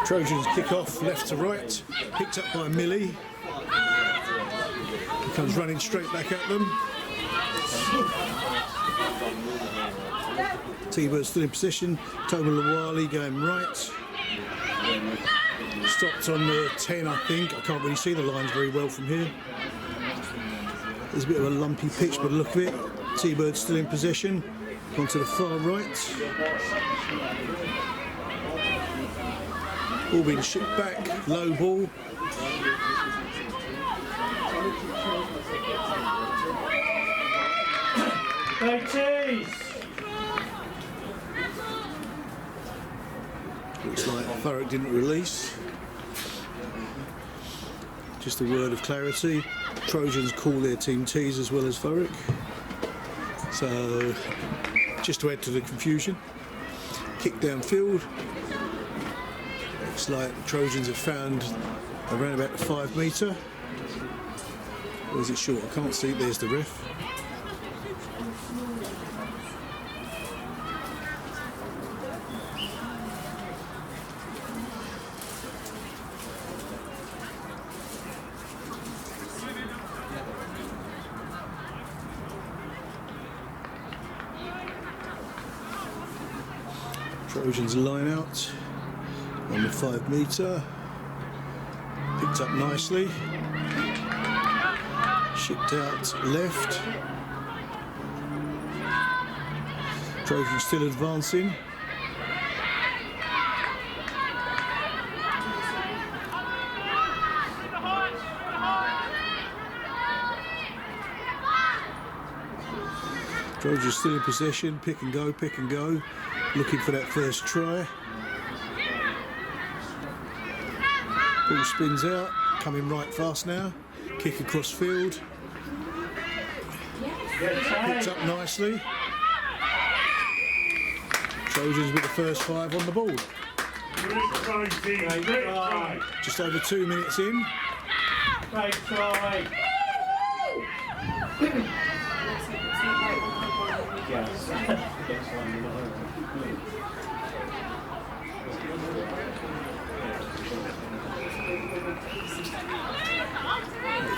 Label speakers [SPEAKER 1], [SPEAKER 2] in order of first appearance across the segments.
[SPEAKER 1] Trojans kick off left to right, picked up by Millie. He comes running straight back at them. Tbirds still in position. Toba Lawali going right. Stopped on the 10, I think. I can't really see the lines very well from here. There's a bit of a lumpy pitch, but look at it. Tbirds still in possession. Onto the far right. All being shipped back. Low ball. Looks like Thurrock didn't release. Just a word of clarity. Trojans call their team tees as well as Thurrock. So, just to add to the confusion. Kick downfield. Looks like the Trojans have found around about the 5 metre. Or is it short? I can't see. There's the ref. Trojans line out on the 5 metre. Picked up nicely. Shipped out left. Trojans still advancing. Trojans still in possession. Pick and go, pick and go. Looking for that first try. Ball spins out, coming right fast now. Kick across field. Picked up nicely. Trojans with the first 5 on the board. Just over 2 minutes in.
[SPEAKER 2] Great try.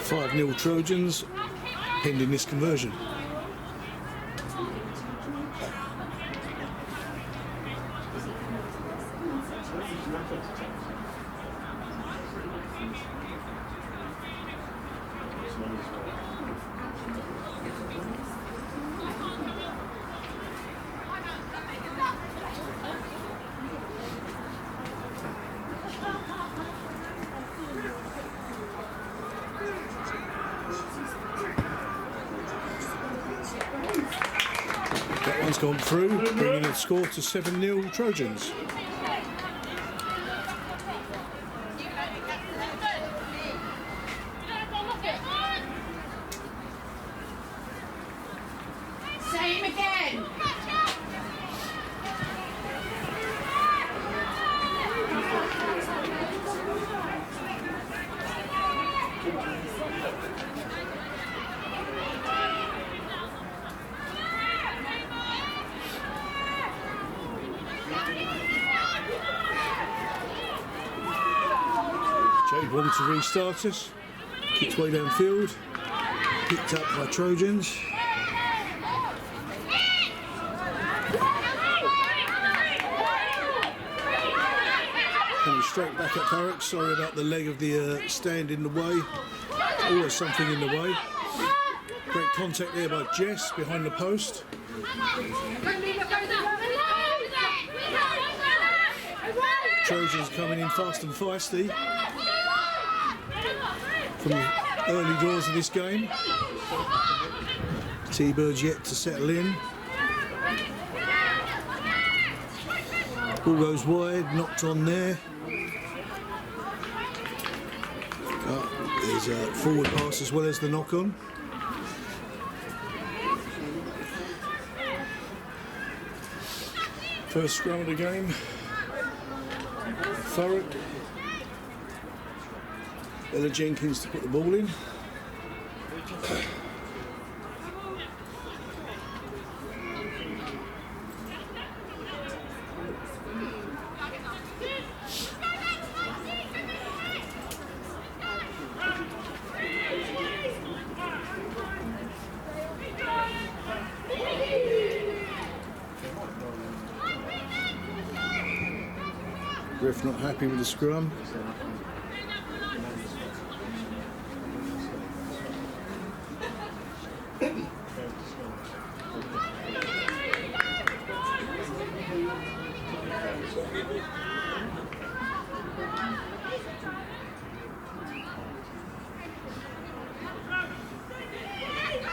[SPEAKER 1] 5-0 Trojans, pending this conversion. That one's gone through, bringing the score to 7-0 Trojans.
[SPEAKER 3] Same again.
[SPEAKER 1] Jade wanted to restart us. Kicks way downfield. Picked up by Trojans. Coming straight back at Thurrock. Sorry about the leg of the stand in the way. Always something in the way. Great contact there by Jess behind the post. Trojans coming in fast and feisty from the early doors of this game. Tbirds yet to settle in. Ball goes wide, knocked on there. There's a forward pass as well as the knock on. First scrum of the game. Thurrock. Ella Jenkins to put the ball in. Ref not happy with the scrum.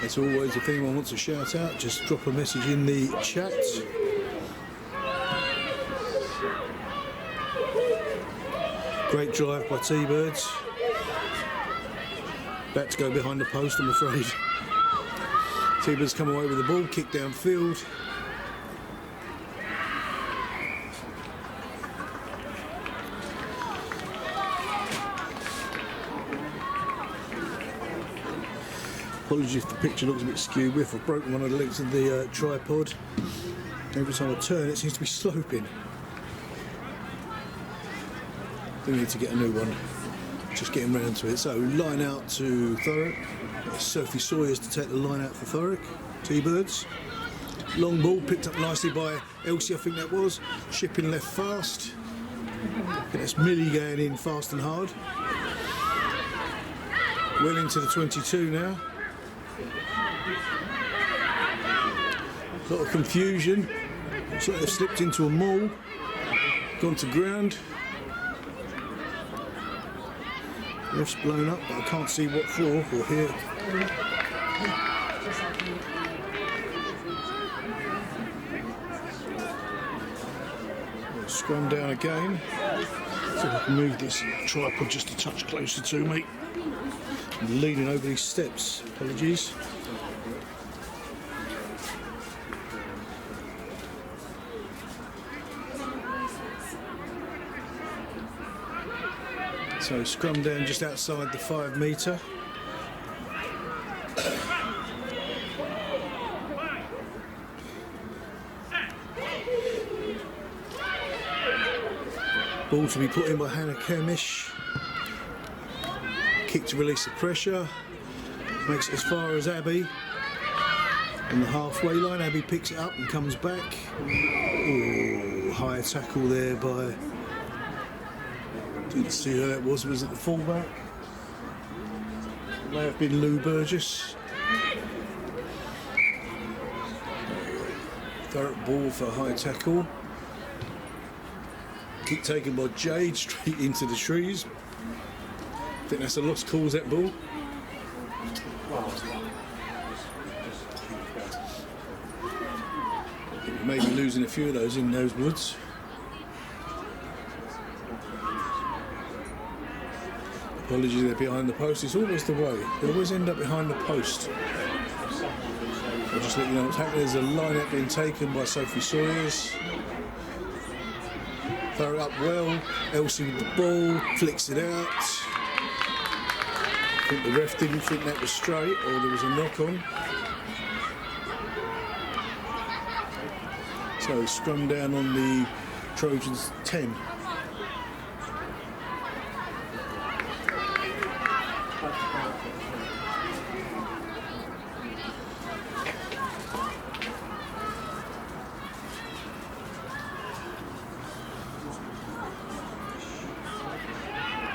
[SPEAKER 1] As always, if anyone wants to shout out, just drop a message in the chat. Great drive by Tbirds. About to go behind the post, I'm afraid. Tbirds come away with the ball, kick downfield. Apologies if the picture looks a bit skewed with. I've broken one of the legs of the tripod. Every time I turn it seems to be sloping. Do need to get a new one. Just getting round to it. So line out to Thurrock. Sophie Sawyers to take the line out for Thurrock. Tbirds. Long ball picked up nicely by Elsie, I think that was. Shipping left fast. I think that's Millie going in fast and hard. Well into the 22 now. A lot of confusion. Looks like they've slipped into a maul. Gone to ground. Ref's blown up, but I can't see what for or hear. Scrum down again. See if I can move this tripod just a touch closer to me. I'm leaning over these steps. Apologies. So scrum down just outside the 5 metre. Ball to be put in by Hannah Kemish. Kick to release the pressure. Makes it as far as Abby. On the halfway line, Abby picks it up and comes back. Ooh, high tackle there by... Didn't see who that was it the fullback? It may have been Lou Burgess. Third ball for a high tackle. Kick taken by Jade straight into the trees. I think that's a lost cause, that ball. Maybe losing a few of those in those woods. Apologies, they're behind the post. It's always the way. They always end up behind the post. I'll just let you know what's happening. There's a line-out being taken by Sophie Sawyers. Throw it up well. Elsie with the ball. Flicks it out. I think the ref didn't think that was straight, or there was a knock on. So scrum down on the Trojans 10.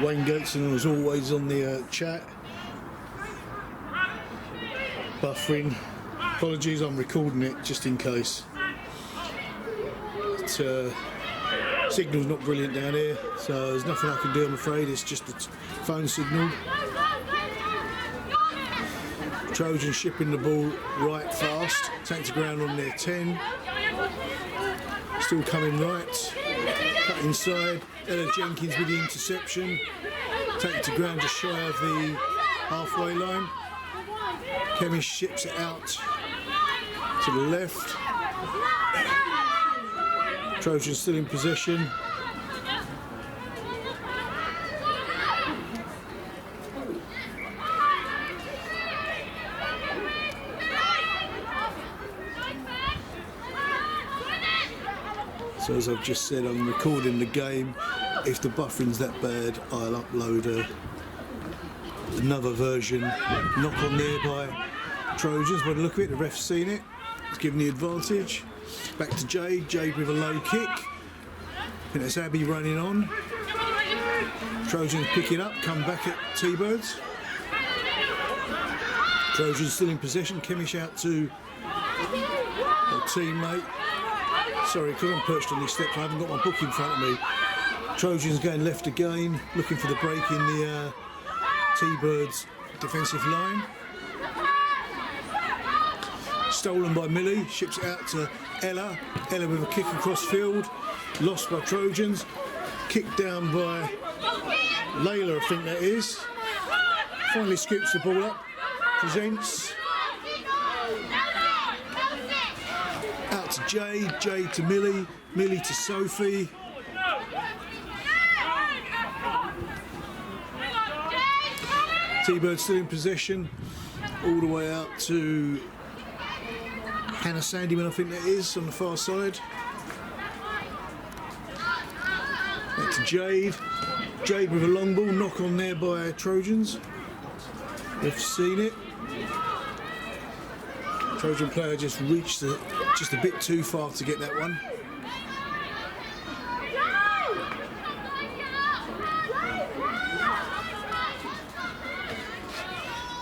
[SPEAKER 1] Wayne Gateson was always on the chat. Buffering. Apologies, I'm recording it just in case. Signal's not brilliant down here, so there's nothing I can do, I'm afraid. It's just a phone signal. Trojans shipping the ball right fast. Take to ground on their 10. Still coming right. Cut inside. Ella Jenkins with the interception. Take it to ground just shy of the halfway line. Kemish ships it out to the left. Trojans still in possession. So as I've just said, I'm recording the game. If the buffering's that bad, I'll upload another version. Knock on there by Trojans. By the look of it, the ref's seen it. It's given the advantage. Back to Jade. Jade with a low kick. I think that's Abby running on. Trojans pick it up, come back at Tbirds. Trojans still in possession. Kemish out to a teammate. Sorry, because I'm perched on these steps, I haven't got my book in front of me. Trojans going left again, looking for the break in the Tbirds defensive line. Stolen by Millie, ships it out to Ella. Ella with a kick across field, lost by Trojans. Kicked down by Layla, I think that is. Finally scoops the ball up, presents. Out to Jade, Jade to Millie, Millie to Sophie. Tbirds still in possession, all the way out to Hannah Sandyman, I think that is, on the far side. Back to Jade. Jade with a long ball, knock on there by Trojans. They've seen it. Trojan player just reached just a bit too far to get that one.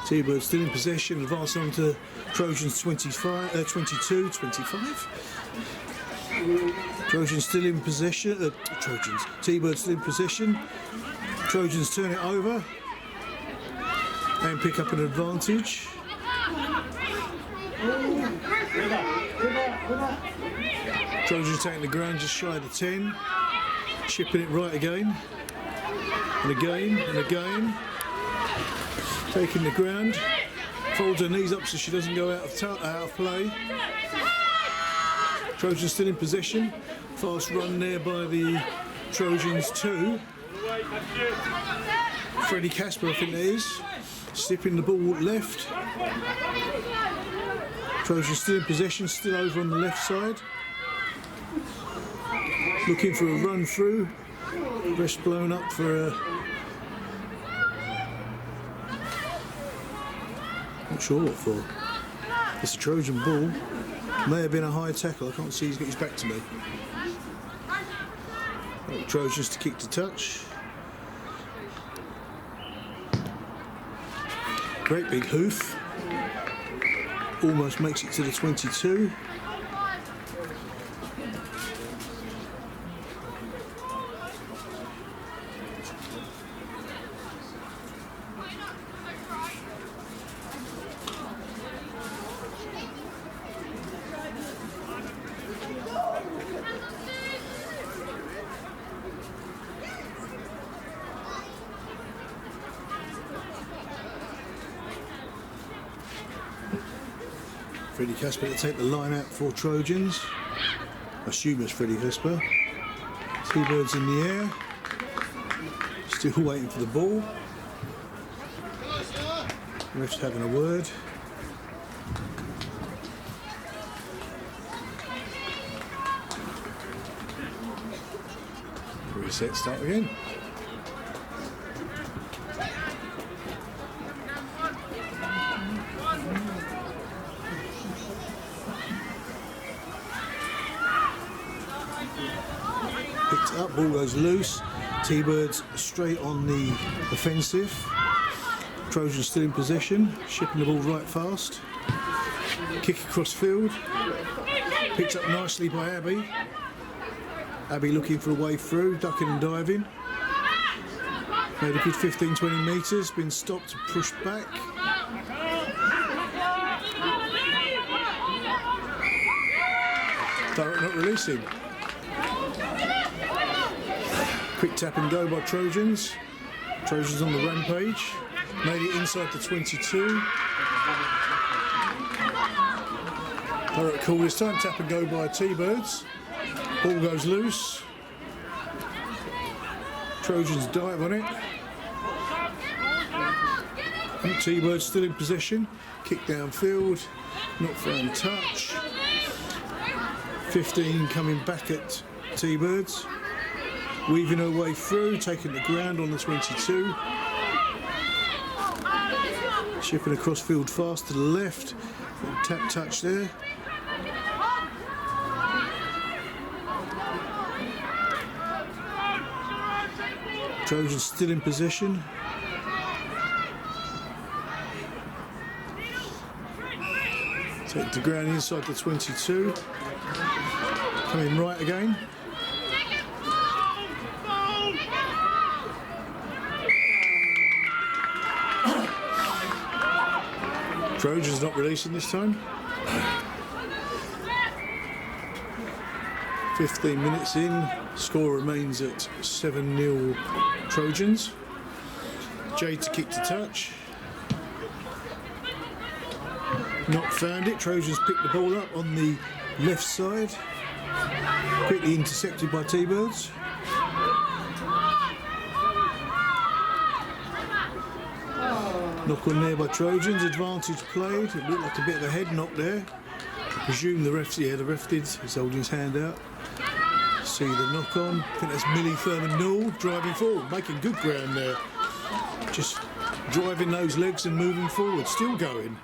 [SPEAKER 1] Tbirds still in possession, advance on to Trojans 25, 22, 25. Trojans still in possession, Tbirds still in possession. Trojans turn it over and pick up an advantage. Trojans taking the ground just shy of the 10, chipping it right again, and again, and again. Taking the ground, folds her knees up so she doesn't go out of play. Trojans still in possession. Fast run there by the Trojans 2. Freddie Casper, I think that is, slipping the ball left. Trojans still in possession, still over on the left side. Looking for a run through. Rest blown up for a... Not sure what for. It's a Trojan ball. May have been a high tackle. I can't see, he's got his back to me. Trojans to kick to touch. Great big hoof. Almost makes it to the 22. Freddie Casper to take the line out for Trojans. I assume it's Freddie Casper. Tbirds in the air. Still waiting for the ball. Ref's having a word. Reset, start again. Picked up, ball goes loose. Tbirds straight on the offensive. Trojans still in possession, shipping the ball right fast. Kick across field. Picked up nicely by Abby. Abby looking for a way through, ducking and diving. Made a good 15-20 metres, been stopped, pushed back. Direct not releasing. Quick tap and go by Trojans. Trojans on the rampage. Made it inside the 22. Direct call this time. Tap and go by Tbirds. Ball goes loose. Trojans dive on it. Tbirds still in possession. Kick downfield. Not for untouch. 15 coming back at T-Birds. Weaving her way through, taking the ground on the 22. Shipping across field fast to the left. Tap touch there. Trojans still in possession. Take the ground inside the 22. Coming right again. Trojans not releasing this time. 15 minutes in, score remains at 7-0 Trojans. Jade to kick to touch. Not found it. Trojans pick the ball up on the left side. Quickly intercepted by T-Birds. Knock on there by Trojans. Advantage played. It looked like a bit of a head knock there. I presume the ref, yeah, the ref did. He's holding his hand out. See the knock on. I think that's Millie Thurman-Newell driving forward, making good ground there. Just driving those legs and moving forward. Still going.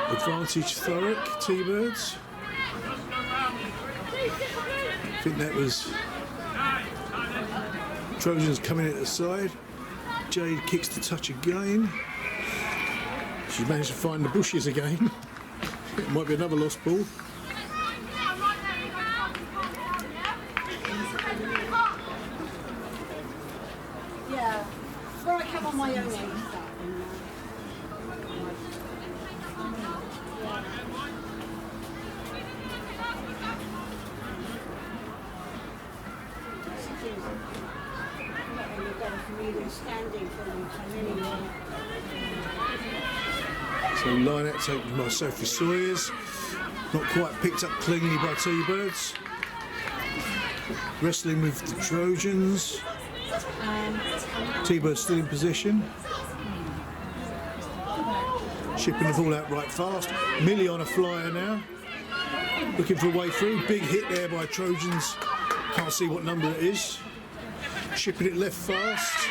[SPEAKER 1] Advantage Thurrock, T-Birds. I think that was Trojans coming at the side. Jade kicks to touch again. She managed to find the bushes again. It might be another lost ball.
[SPEAKER 4] Yeah, before I come on my own end.
[SPEAKER 1] So line out taken by Sophie Sawyers. Not quite picked up cleanly by T-Birds. Wrestling with the Trojans. T-Birds still in position. Shipping the ball out right fast. Millie on a flyer now. Looking for a way through. Big hit there by Trojans. Can't see what number it is. Shipping it left fast.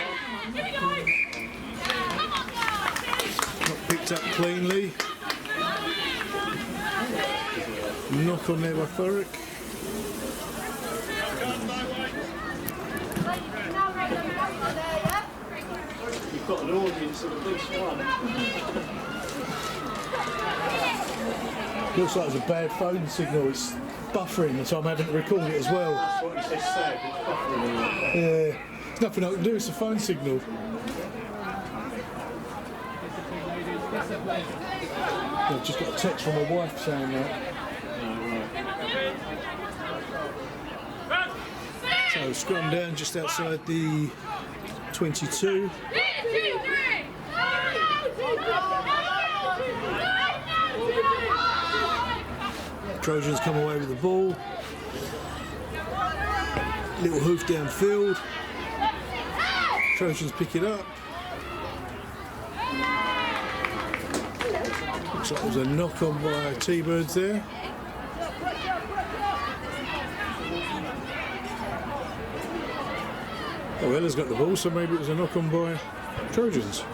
[SPEAKER 1] Not picked up cleanly. Knock on there by Thurrock.
[SPEAKER 2] You've got an audience of at least one.
[SPEAKER 1] Looks like there's a bad phone signal. It's buffering, so I'm having to record it as well.
[SPEAKER 2] That's what you just said, it's buffering.
[SPEAKER 1] Yeah, there's nothing I can do. It's a phone signal. I've just got a text from my wife saying that. So scrum down just outside the 22. Trojans come away with the ball. Little hoof downfield. Trojans pick it up. Looks like there was a knock on by T-Birds there. Oh, Ella's got the ball, so maybe it was a knock on by Trojans.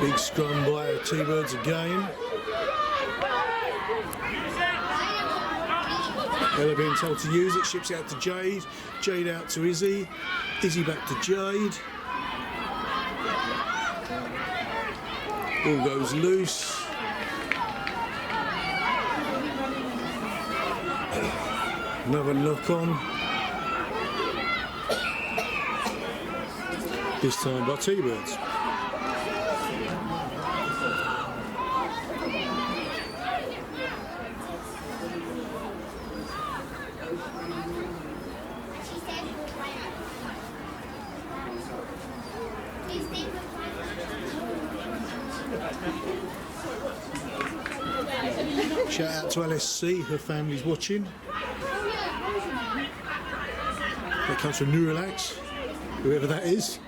[SPEAKER 1] Big scrum by T-Birds again. Ella being told to use it, ships out to Jade. Jade out to Izzy. Izzy back to Jade. Ball goes loose. Another knock on. This time by T-Birds. Shout out to LSC, her family's watching. That comes from New Relax, whoever that is.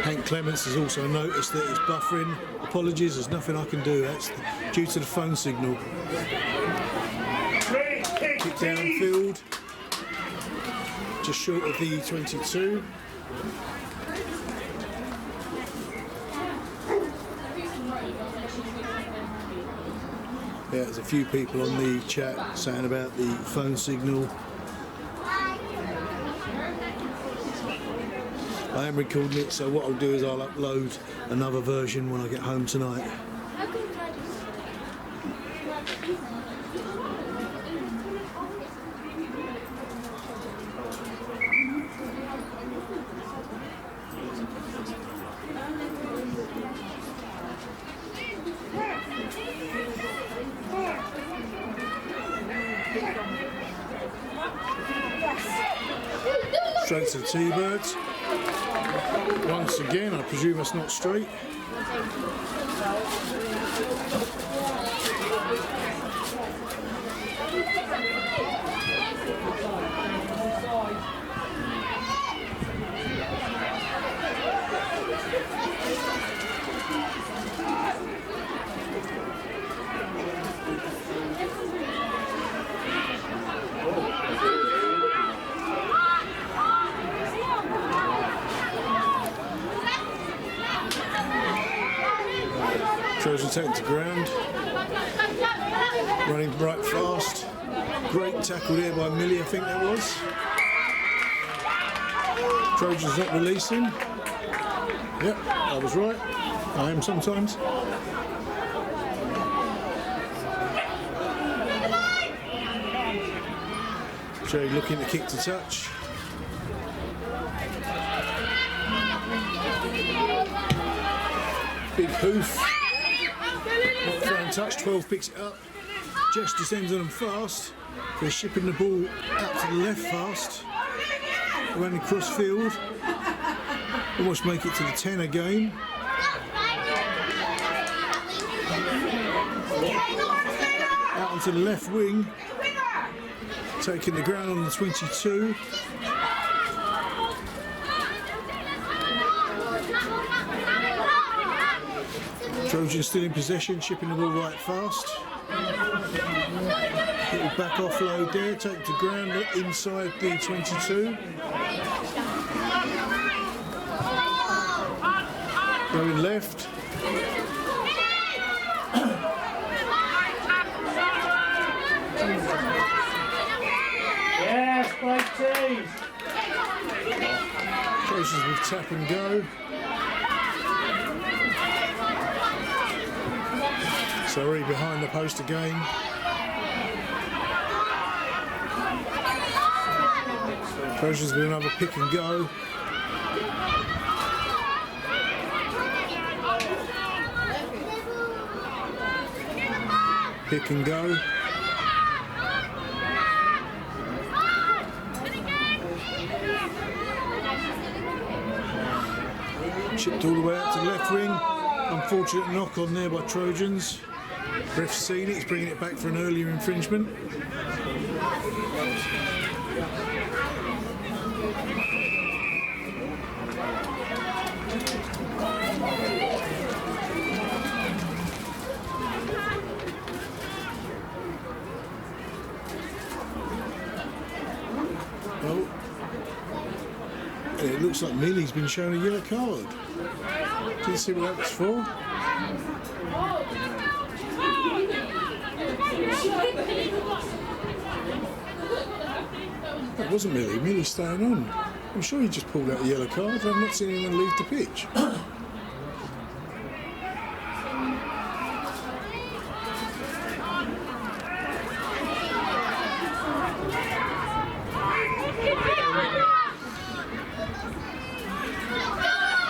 [SPEAKER 1] Hank Clements has also noticed that it's buffering. Apologies, there's nothing I can do. That's due to the phone signal. Kick downfield, just short of the 22. Yeah, there's a few people on the chat saying about the phone signal. I am recording it, so what I'll do is I'll upload another version when I get home tonight. Straight to the Tbirds. Once again, I presume that's not straight. Trojans taken to ground, running right fast. Great tackle there by Millie, I think that was. Trojans not releasing. Yep, I was right. I am sometimes. Jay looking to kick to touch. Big hoof. Not throwing touch, 12 picks it up. Jess descends on them fast. They're shipping the ball out to the left fast. Running cross field. Almost make it to the 10 again. Out onto the left wing. Taking the ground on the 22. Trojans still in possession, shipping the ball right fast. Little back offload there, take to ground inside the 22. Going left.
[SPEAKER 2] Yes, great team.
[SPEAKER 1] Trojans with tap and go. Sorry, behind the post again. Trojans with another pick and go. Pick and go. Chipped all the way out to the left wing. Unfortunate knock on there by Trojans. Ref's seen it, he's bringing it back for an earlier infringement. Well, it looks like Millie's been shown a yellow card. Didn't see what that was for. That wasn't Millie. Millie's staying on. I'm sure he just pulled out a yellow card. I've not seen anyone leave the pitch.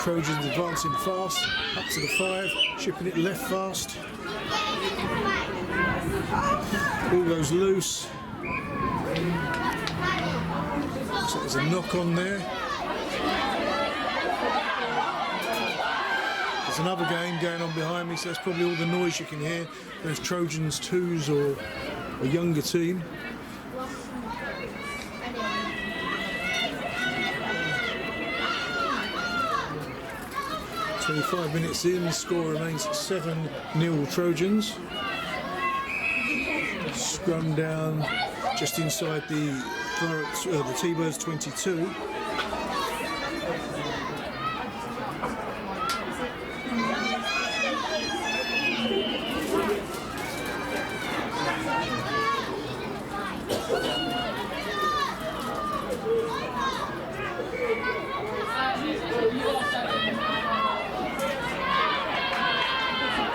[SPEAKER 1] Trojans advancing fast, up to the 5, shipping it left fast. Ball goes loose. Looks like there's a knock on there. There's another game going on behind me, so that's probably all the noise you can hear. There's Trojans 2s or a younger team. "25 minutes in, the score remains 7-0 Trojans." Scrum down just inside the Tbirds 22.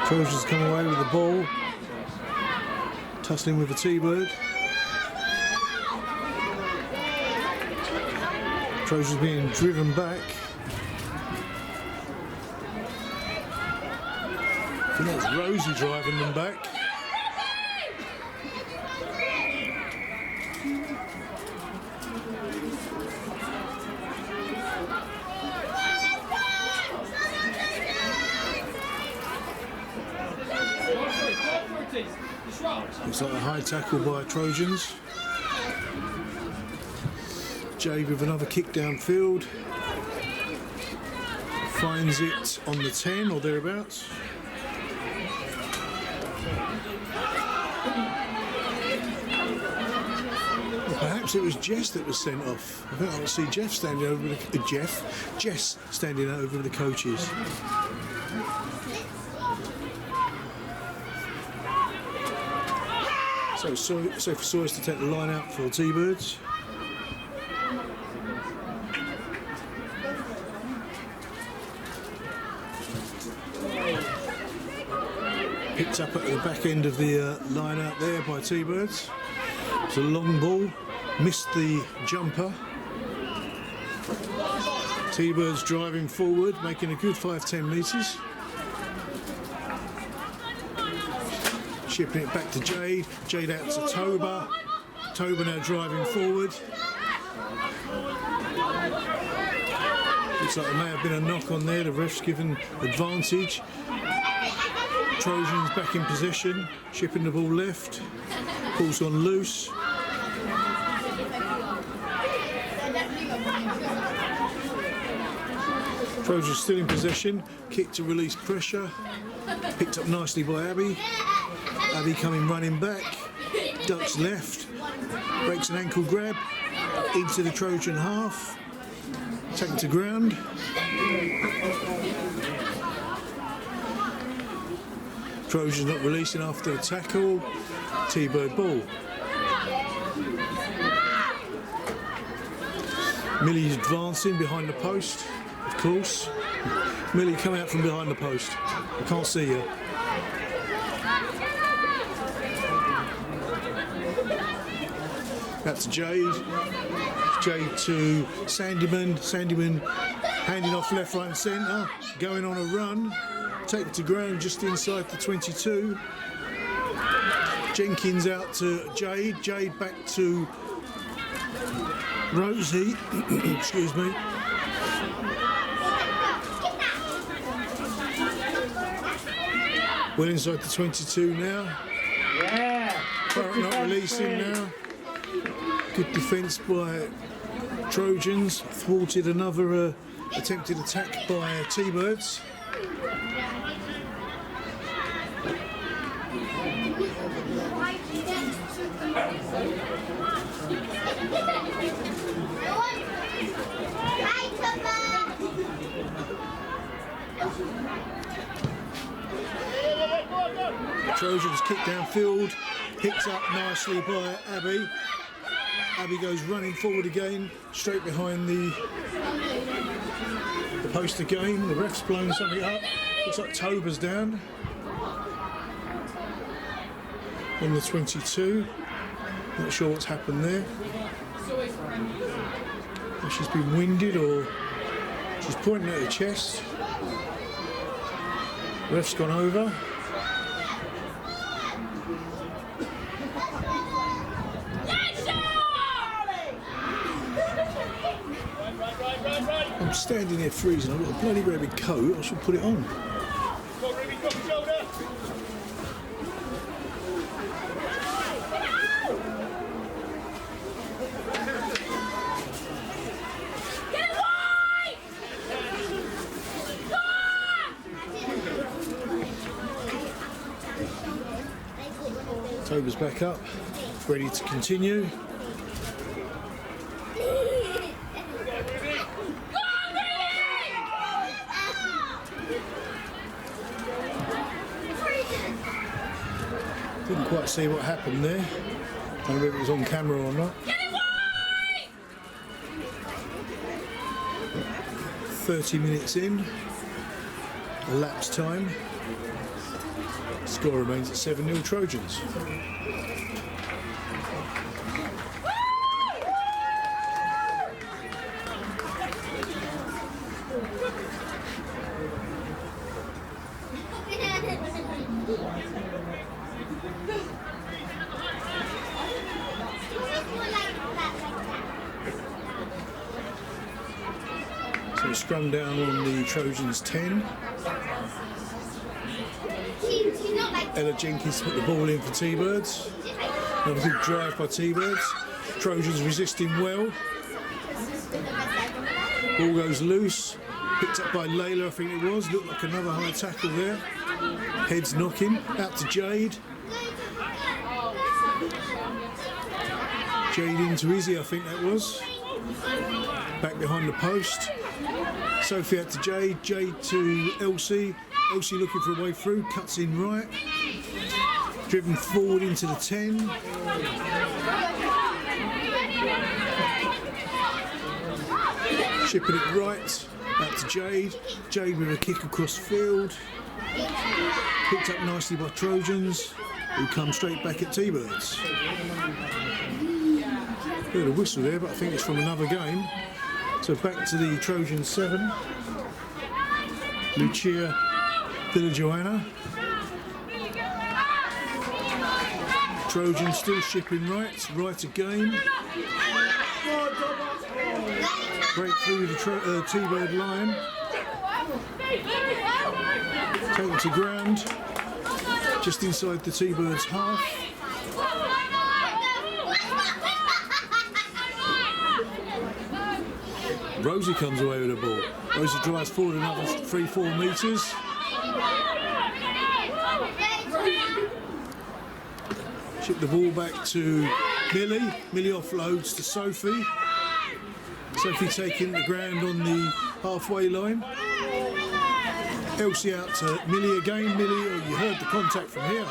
[SPEAKER 1] Trojans come away with the ball, tussling with the T-Bird. Trojans being driven back. I think that's Rosie driving them back. Looks like a high tackle by Trojans. Jade with another kick downfield. Finds it on the 10 or thereabouts. Well, perhaps it was Jess that was sent off. I think I can see Jeff standing over the Jess standing over the coaches. So Sophie Sawyers to take the line out for T-Birds. Picked up at the back end of the line out there by T-Birds. It's a long ball, missed the jumper. T-Birds driving forward, making a good 5-10 metres. Shipping it back to Jade. Jade out to Toba. Toba now driving forward. Looks like there may have been a knock on there. The ref's given advantage. Trojans back in possession. Shipping the ball left. Ball's gone loose. Trojans still in possession. Kick to release pressure. Picked up nicely by Abby. Abby coming running back, ducks left, breaks an ankle grab, into the Trojan half, taken to ground. Trojans not releasing after a tackle, T-Bird ball. Millie's advancing behind the post, of course. Millie coming out from behind the post, I can't see you. That's Jade. Jade to Sandyman. Sandyman handing off left, right and centre. Going on a run. Taken to ground just inside the 22. Jenkins out to Jade. Jade back to Rosie. Excuse me. Well inside the 22 now.
[SPEAKER 2] Yeah.
[SPEAKER 1] Not releasing now. Good defence by Trojans. Thwarted another attempted attack by T-Birds. Trojans kick downfield, picked up nicely by Abby. Abby goes running forward again, straight behind the post again. The ref's blown something up. Looks like Toba's down on the 22. Not sure what's happened there. If she's been winded or she's pointing at her chest. Ref's gone over. I'm standing here freezing. I've got a bloody very big coat. I should put it on. Toba's back up, ready to continue. Didn't quite see what happened there. I don't know if it was on camera or not. 30 minutes in, elapsed time. Score remains at 7-0 Trojans. So scrum down on the Trojans 10. Ella Jenkins put the ball in for Tbirds. Another good drive by Tbirds. Trojans resisting well. Ball goes loose. Picked up by Layla, I think it was. Looked like another high tackle there. Heads knocking. Out to Jade. Jade into Izzy, I think that was. Back behind the post. Sophie out to Jade. Jade to Elsie. Elsie looking for a way through. Cuts in right. Driven forward into the 10. Shipping it right. Out to Jade. Jade with a kick across field. Picked up nicely by Trojans, who come straight back at Tbirds. Heard a whistle there, but I think it's from another game. So back to the Trojan 7. Lucia Villajoana. Trojans still shipping right. Right again. Break through the T-Bird line. Taken to ground. Just inside the T-Bird's half. Rosie comes away with the ball. Rosie drives forward another 3-4 metres. Chip the ball back to Millie. Millie offloads to Sophie. Sophie taking the ground on the halfway line. Elsie out to Millie again. Millie, you heard the contact from here.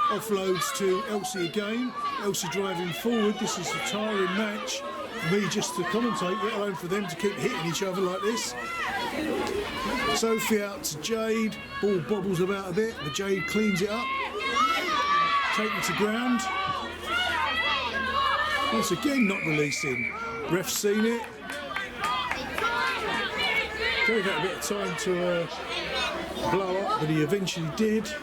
[SPEAKER 1] Offloads to Elsie again. Elsie driving forward. This is a tiring match for me just to commentate, let alone for them to keep hitting each other like this. Sophie out to Jade. Ball bobbles about a bit, but Jade cleans it up. Taken to ground. Once again not releasing. Ref's seen it. Gave that a bit of time to blow up, but he eventually did.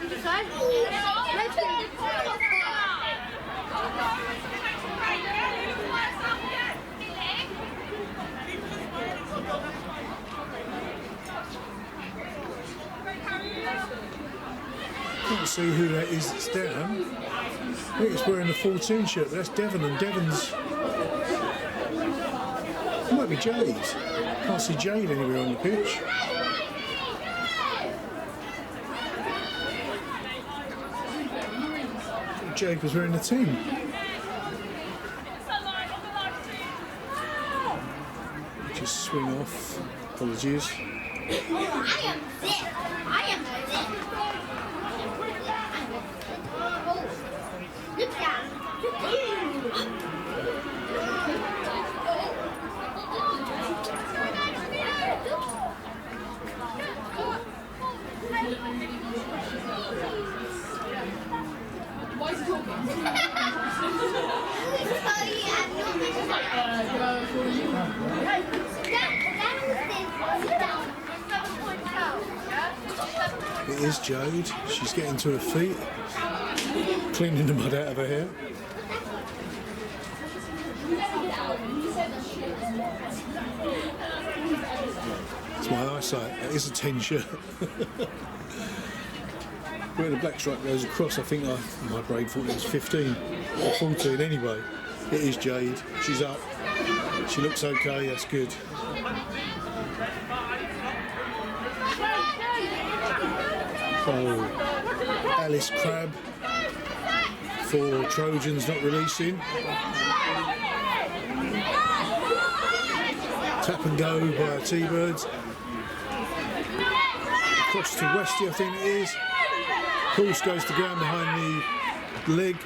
[SPEAKER 1] Can't see who that is that's down. I think it's wearing the 14 shirt, but that's Devon, and Devon's... It might be Jade. Can't see Jade anywhere on the pitch. Jade was wearing the team. Just swing off. Apologies. It is Jade. She's getting to her feet, cleaning the mud out of her hair. It's my eyesight. It is a 10 shirt. Where the black stripe goes across, I think my brain thought it was 15 or 14 anyway. It is Jade. She's up. She looks okay. That's good. Oh, Alice Crabb for Trojans not releasing. Tap and go by Tbirds. Across to Westy, I think it is. Course goes to ground behind the leg.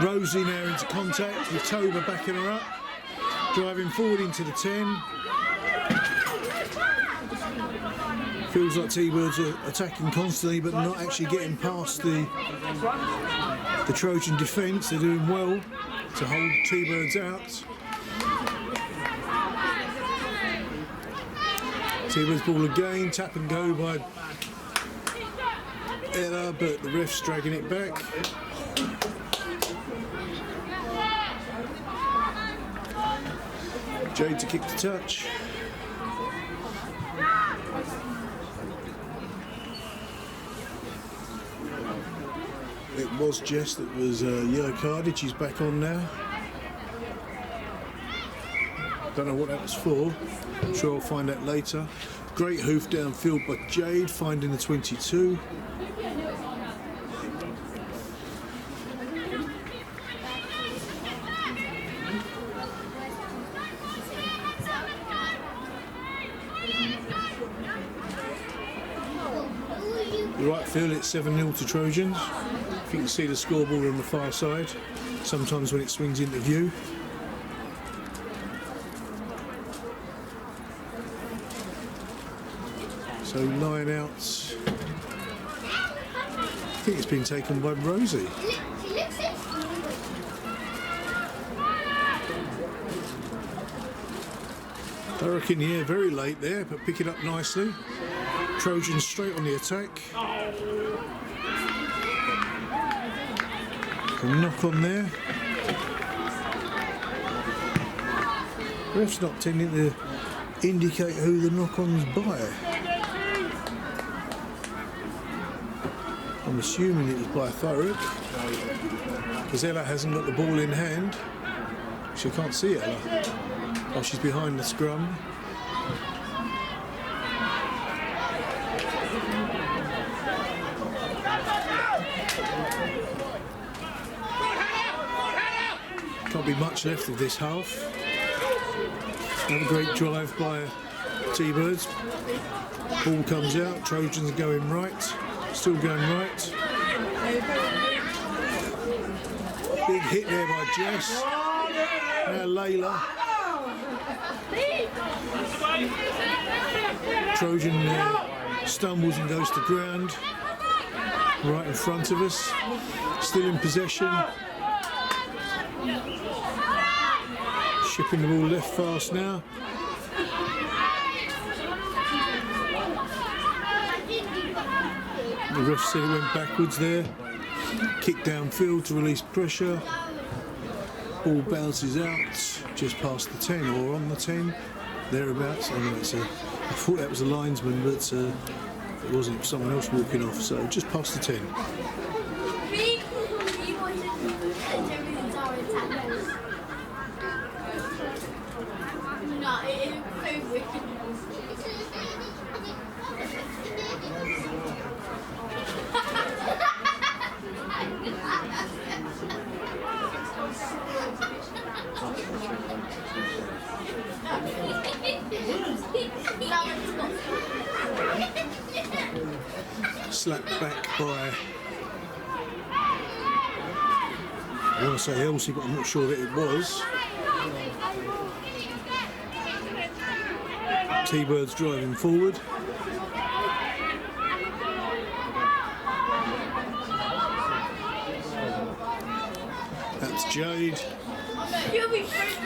[SPEAKER 1] Rosie now into contact with Toba backing her up. Driving forward into the 10. Feels like Tbirds are attacking constantly but not actually getting past the Trojan defence. They're doing well to hold Tbirds out. Tbirds ball again, tap and go by Ella, but the ref's dragging it back. Jade to kick the touch. It was Jess that was yellow carded. She's back on now. Don't know what that was for. I'm sure I'll find out later. Great hoof downfield by Jade, finding the 22. The right field, it's 7-0 to Trojans. If you can see the scoreboard on the far side, sometimes when it swings into view. So line outs. I think it's been taken by Rosie. Thurrock in the air very late there, but pick it up nicely. Trojans straight on the attack. A knock on there. Ref's not tending to indicate who the knock-on's by. I'm assuming it was by Thurrock, because Ella hasn't got the ball in hand. She can't see Ella. Oh, she's behind the scrum. Can't be much left of this half. Another great drive by Tbirds. Ball comes out, Trojans going right, still going right. Big hit there by Jess. Now Layla. Trojan stumbles and goes to ground. Right in front of us. Still in possession. Shipping the ball left fast now. The ref said it went backwards there. Kick downfield to release pressure. Ball bounces out just past the 10 or on the 10, thereabouts. I thought that was a linesman, but it wasn't, someone else walking off, so just past the 10. Slapped back by, I want to say Elsie, but I'm not sure that it was. Tbirds driving forward. That's Jade.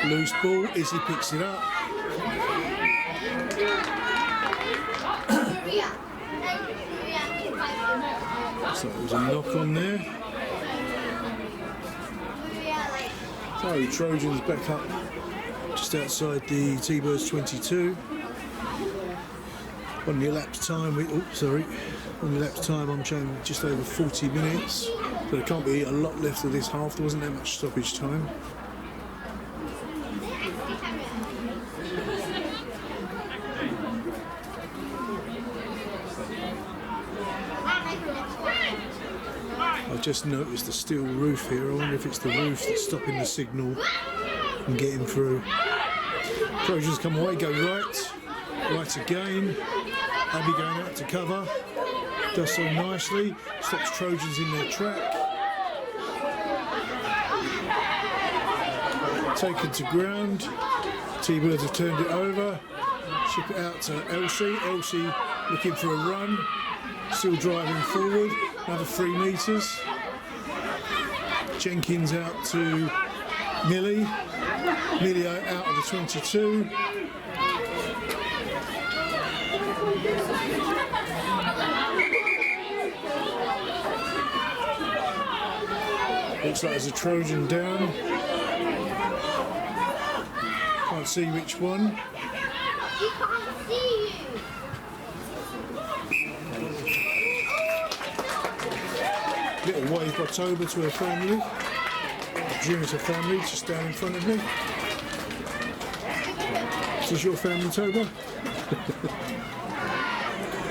[SPEAKER 1] Loose ball, Izzy picks it up. So it was a knock on there. So Trojans back up just outside the Tbirds 22. On the elapsed time, on the elapsed time I'm showing just over 40 minutes. So there can't be a lot left of this half, there wasn't that much stoppage time. I've just noticed the steel roof here. I wonder if it's the roof that's stopping the signal from getting through. Trojans come away, go right. Right again. Abby going out to cover. Does so nicely. Stops Trojans in their track. Taken to ground. T-Birds have turned it over. Ship it out to Elsie. Elsie looking for a run. Still driving forward. Another 3 metres. Jenkins out to Millie. Millie out of the 22. Looks like there's a Trojan down. Can't see which one.
[SPEAKER 5] He can't see you.
[SPEAKER 1] Little wave by Toba to her family. I presume it's her family, just down in front of me. Is this your family, Toba?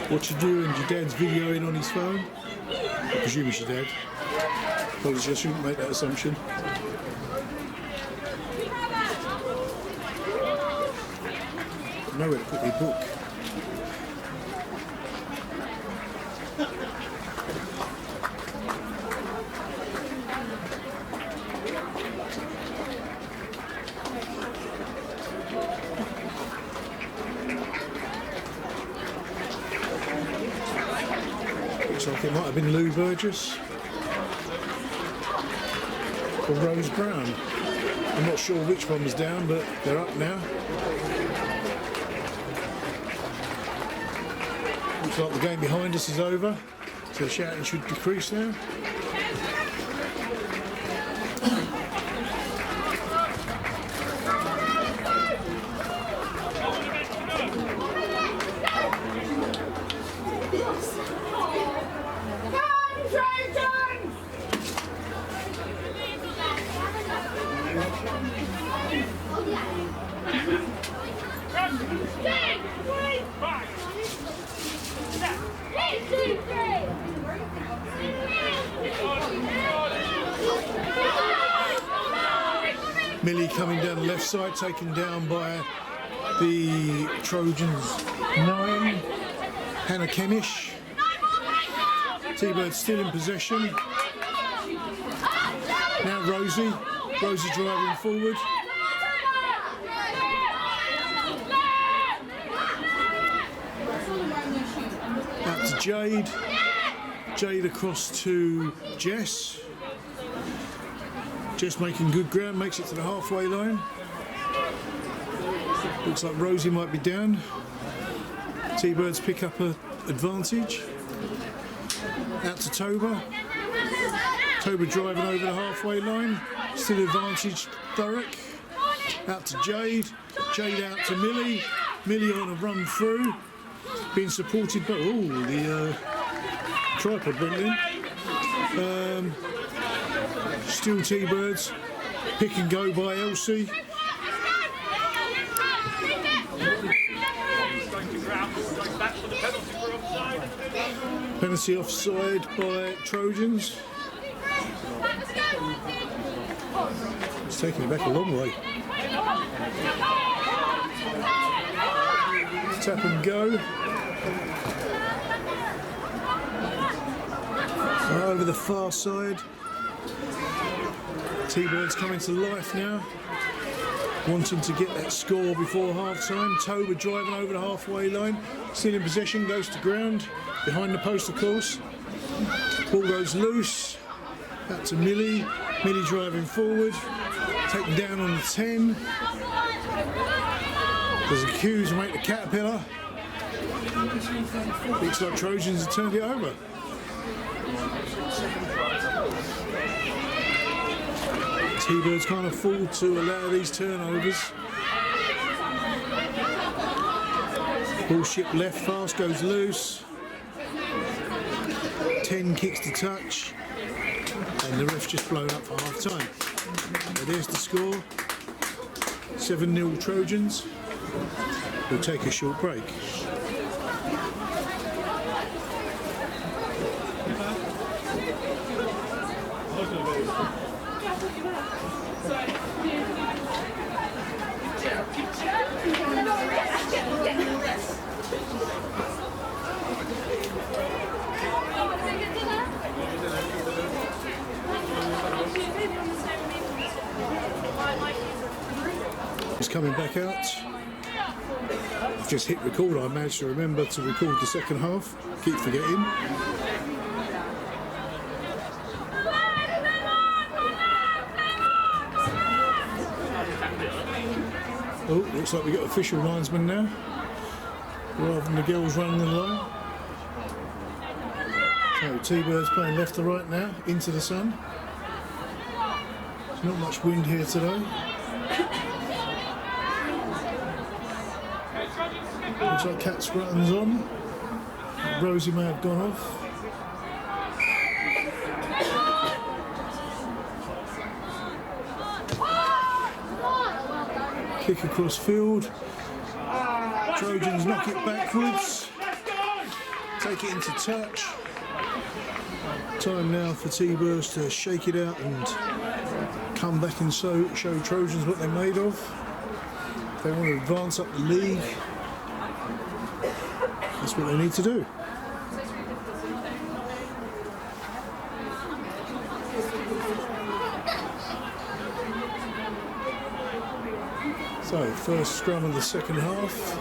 [SPEAKER 1] What you doing? Your dad's videoing on his phone? I presume it's your dad. Apologies, I shouldn't make that assumption. I know where to put my book. Looks like it might have been Lou Burgess or Rose Brown. I'm not sure which one was down, but they're up now. Looks like the game behind us is over, so the shouting should decrease now. Millie coming down the left side, taken down by the Trojans 9. Hannah Kenish. T-Birds still in possession. Now Rosie. Rosie driving forward. Out to Jade. Jade across to Jess. Jess making good ground, makes it to the halfway line. Looks like Rosie might be down. T-Birds pick up an advantage. Out to Toba. Toba driving over the halfway line. Still advantage Thurrock. Out to Jade. Jade out to Millie. Millie on a run through. Being supported by the tripod went in. Still T-Birds. Pick and go by Elsie. Penalty offside by Trojans. It's taking it back a long way. Tap and go. Over the far side. T-Birds coming to life now. Wanting to get that score before half-time. Toba driving over the halfway line. Still in possession, goes to ground. Behind the post, of course. Ball goes loose. Out to Millie. Millie driving forward. Taken down on the 10. There's a cue to make the caterpillar. Looks like Trojans have turned it over. T-Birds can't afford to allow these turnovers. Ball shipped left fast, goes loose. 10 kicks to touch. And the ref's just blown up for half time. So there's the score. 7-0 Trojans. We'll take a short break. coming back out. I've just hit record. I managed to remember to record the second half. Keep forgetting. Oh, looks like we got official linesmen now, rather than the girls running the line. So T-Birds playing left to right now, into the sun. There's not much wind here today. Looks like Cat Scrutton's on. Rosie may have gone off. Kick across field. Trojans knock it backwards. Take it into touch. Time now for T-Birds to shake it out and come back and show Trojans what they're made of. If they want to advance up the league, that's what they need to do. So, first scrum of the second half,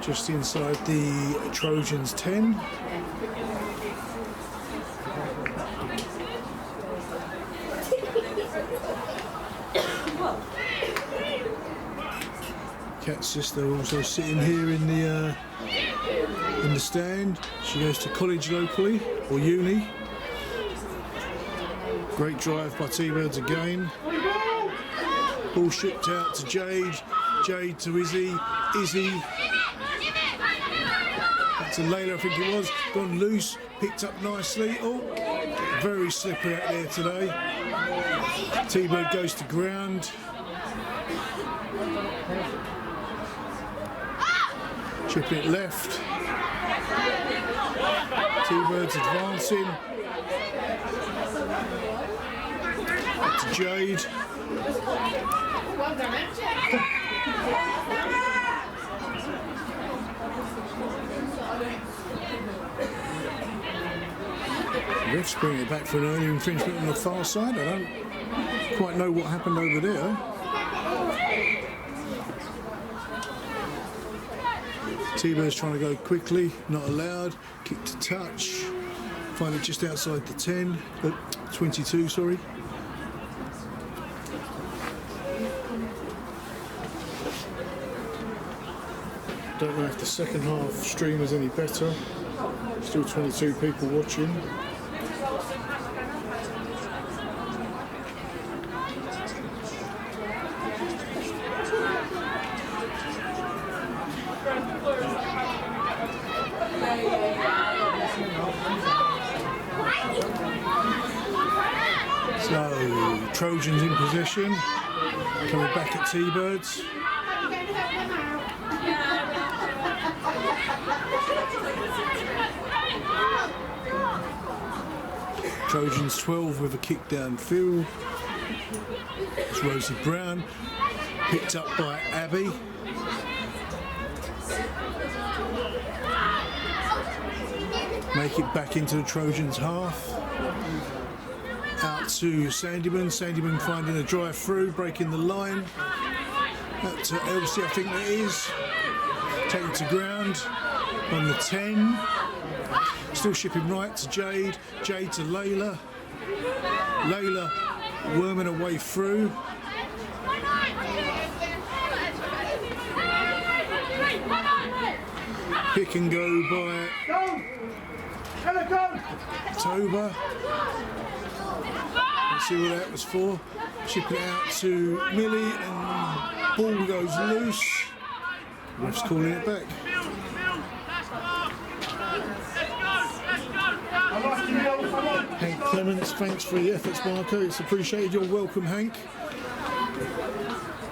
[SPEAKER 1] just inside the Trojans 10. Cat's sister also sitting here in the stand. She goes to college locally, or uni. Great drive by T-Birds again. Ball shipped out to Jade. Jade to Izzy. Izzy. Back to Layla, I think it was. Gone loose. Picked up nicely. Oh, very slippery out there today. T-Bird goes to ground. Chip it left. T-Birds advancing. Back to Jade. Ref's bringing it back for an early infringement on the far side. I don't quite know what happened over there. T-Birds trying to go quickly, not allowed. Kick to touch. Find it just outside the 10, 22, sorry. Don't know if the second half stream is any better. Still 22 people watching. So, Trojans in possession, coming back at T-Birds. Trojans 12 with a kick downfield. It's Rosie Brown, picked up by Abby. Make it back into the Trojans half. Out to Sandyman. Sandyman finding a drive through, breaking the line. Out to Elsie, I think that is. Taken to ground on the 10. Still shipping right to Jade. Jade to Layla. Layla worming her way through. Pick and go by Toba. Let's see what that was for. Ship it out to Millie and ball goes loose. Ref's calling it back. Hank Clements, thanks for the efforts, Marco. It's appreciated. You're welcome, Hank.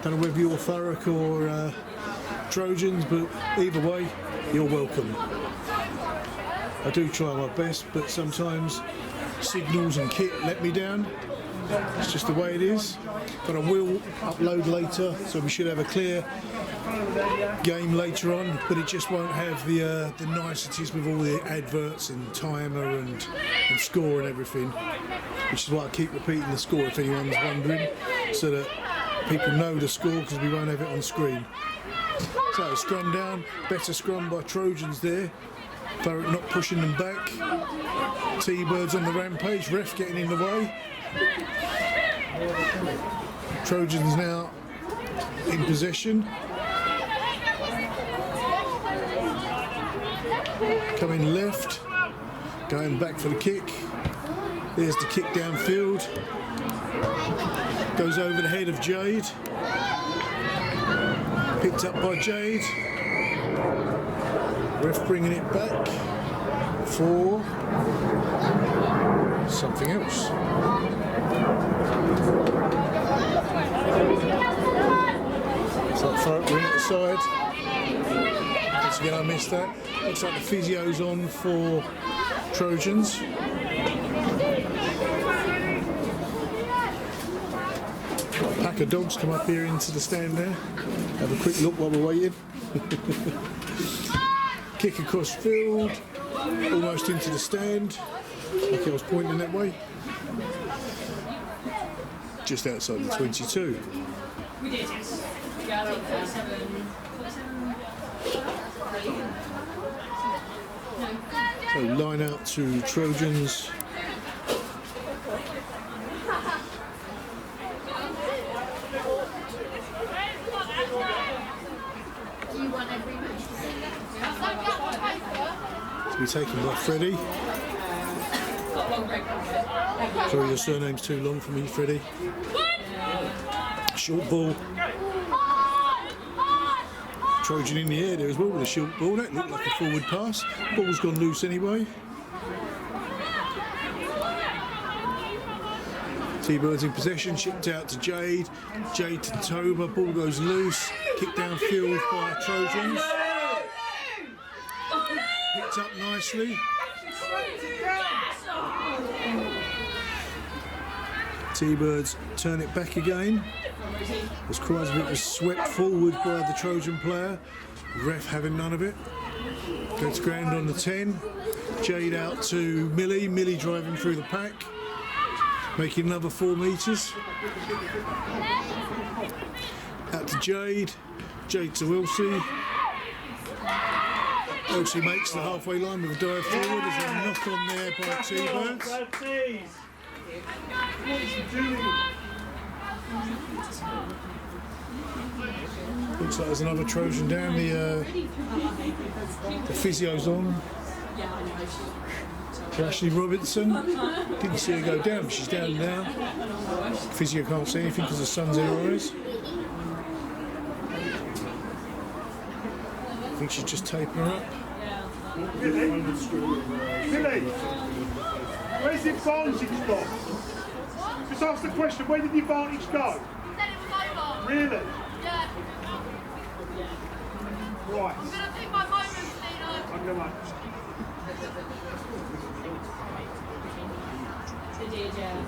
[SPEAKER 1] Don't know whether you're Thurrock or Trojans, but either way, you're welcome. I do try my best, but sometimes signals and kit let me down. It's just the way it is. But I will upload later, so we should have a clear game later on, but it just won't have the niceties with all the adverts and timer and score and everything, which is why I keep repeating the score if anyone's wondering, so that people know the score because we won't have it on screen. So scrum down, better scrum by Trojans there. Thurrock not pushing them back. Tbirds on the rampage, ref getting in the way. Trojans now in possession. Coming left, going back for the kick. There's the kick downfield. Goes over the head of Jade. Picked up by Jade. Ref bringing it back for something else. So Thurrock ring at the side. Once again I missed that. Looks like the physio's on for Trojans. Pack of dogs come up here into the stand there. Have a quick look while we're waiting. Kick across field, almost into the stand. Like I was pointing that way. Just outside the 22.
[SPEAKER 3] We did, yes. Yeah, I think 37.
[SPEAKER 1] So line out to Trojans.
[SPEAKER 4] Do you want every match?
[SPEAKER 1] To be taken by Freddie. Sorry, your surname's too long for me, Freddie. Short ball. Trojan in the air there as well with a short ball. That looked like a forward pass. Ball's gone loose anyway. Tbirds in possession, shipped out to Jade. Jade to Toba. Ball goes loose. Kick downfield by Trojans. Picked up nicely. Tbirds turn it back again. As Kreisvik was swept forward by the Trojan player. Ref having none of it. Gets ground on the 10. Jade out to Millie. Millie driving through the pack. Making another 4 metres. Out to Jade. Jade to Elsie. Elsie makes the halfway line with a dive forward. There's a knock on there by Tbirds. Looks like there's another Trojan down. The physio's on. For Ashley Robinson. Didn't see her go down, but she's down now. Physio can't see anything because the sun's in her eyes. I think she's just taping her up.
[SPEAKER 2] Billy, where's the advantage gone? Just ask the question, where did the advantage go?
[SPEAKER 3] Said it was over.
[SPEAKER 2] Really?
[SPEAKER 3] Yeah.
[SPEAKER 2] Right.
[SPEAKER 3] I'm gonna pick my moments, Lino.
[SPEAKER 2] I'm going
[SPEAKER 3] They did, yeah.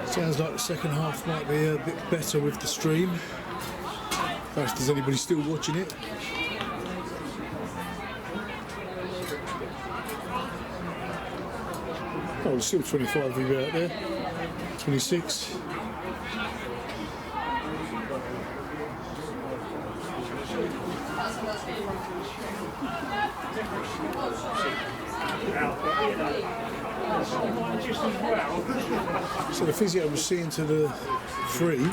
[SPEAKER 1] Sounds like the second half might be a bit better with the stream. If there's anybody still watching it. Oh, there's still 25 of you out there. 26. So the physio was seeing to the 3,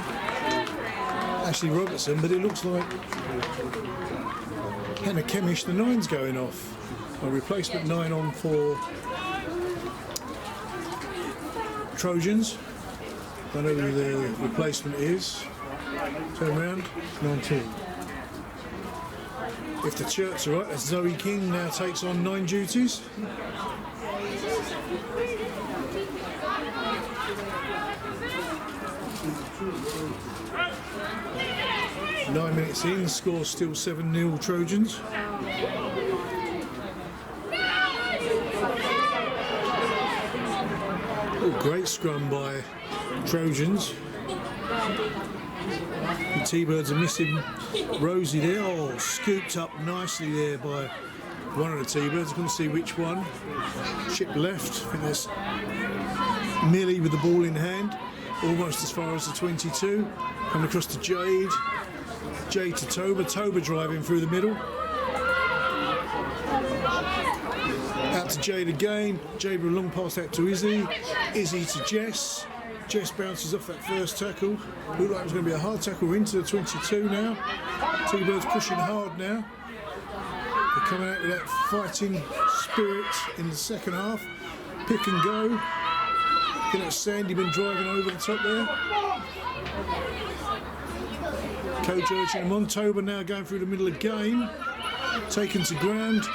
[SPEAKER 1] Ashley Robertson, but it looks like Hannah Kemish, the 9's going off. A replacement 9 on for Trojans. I know who the replacement is. Turn around, 19. If the shirts are right, Zoe King now takes on 9 duties. Nine minutes in, score still 7-0 Trojans. Oh, great scrum by Trojans. The T-Birds are missing Rosie there. Oh, scooped up nicely there by one of the T-Birds. I couldn't see which one. Chip left. I think that's Millie with the ball in hand. Almost as far as the 22. Coming across to Jade. Jade to Toba. Toba driving through the middle. Out to Jade again. Jade with a long pass out to Izzy. Izzy to Jess. Jess bounces off that first tackle. Looked like it was going to be a hard tackle into the 22 now. T-Birds pushing hard now. They're coming out with that fighting spirit in the second half. Pick and go. Looking at Sandyman driving over the top there. Coach urging him on. Toba now going through the middle again. Taken to ground.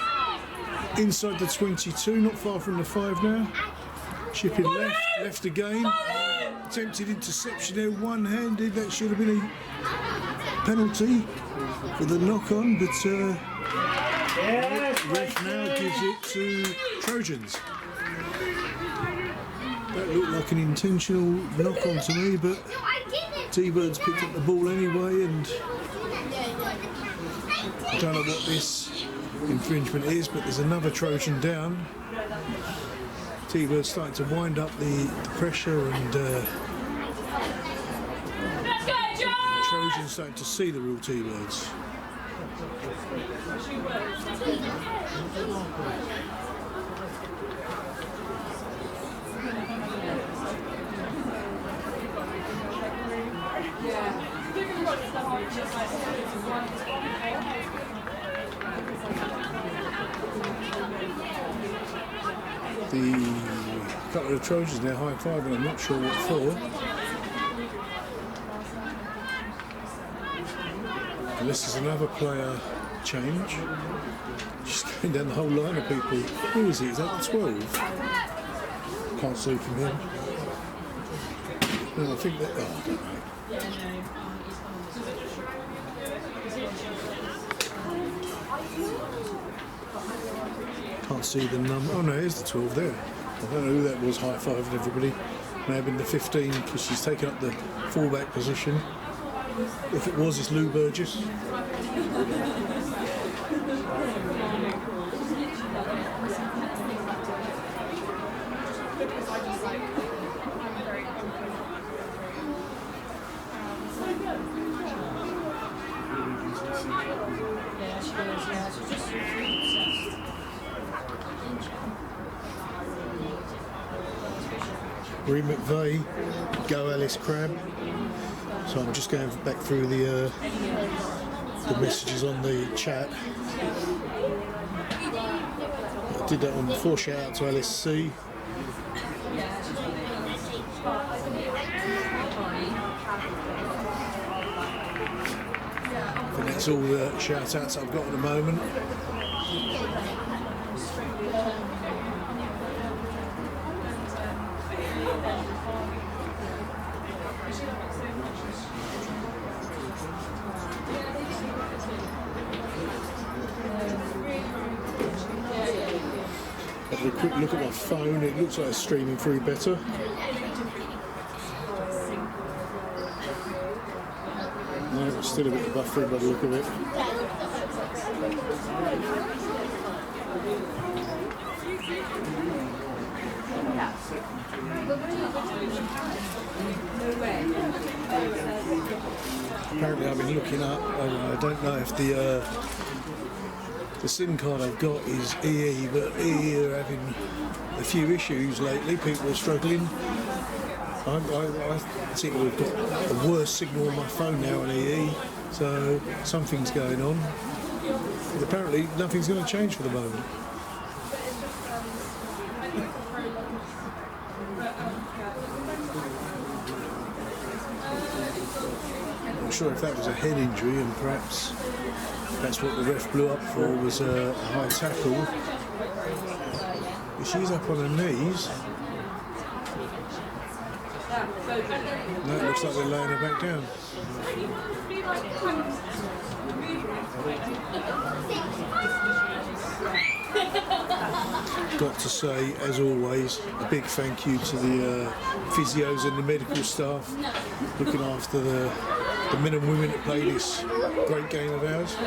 [SPEAKER 1] Inside the 22, not far from the 5 now. Chipping left again. Attempted interception there, one-handed. That should have been a penalty for the knock-on, but ref now gives it to Trojans. That looked like an intentional knock-on to me, but T-Birds picked up the ball anyway, and I don't know what this infringement is, but there's another Trojan down. T-Birds starting to wind up the pressure, and Trojans starting to see the real T-Birds. The couple of the Trojans now high-fiving, I'm not sure what for. Unless there's another player change. Just going down the whole line of people. Who is it? Is that the 12? Can't see from him. No, I think that... Oh, I don't know. Can't see the number. Oh no, here's the 12 there. I don't know who that was high-fiving everybody. May have been the 15 because she's taken up the fullback position. If it was, it's Lou Burgess. Bree McVeigh, go Alice Crabb. So I'm just going back through the messages on the chat. I did that one before. Shout out to Alice C. I think that's all the shout outs I've got at the moment. Have a quick look at my phone, it looks like it's streaming through better. No, it's still a bit of buffering by the look of it. Apparently I've been looking up, I don't know if the SIM card I've got is EE, but EE are having a few issues lately. People are struggling. I think we've got a worse signal on my phone now on EE, so something's going on. But apparently nothing's going to change for the moment. sure if that was a head injury, and perhaps that's what the ref blew up for, was a high tackle. But she's up on her knees. No, it looks like they're laying her back down. Got to say, as always, a big thank you to the physios and the medical staff looking after the men and women that play this great game of ours.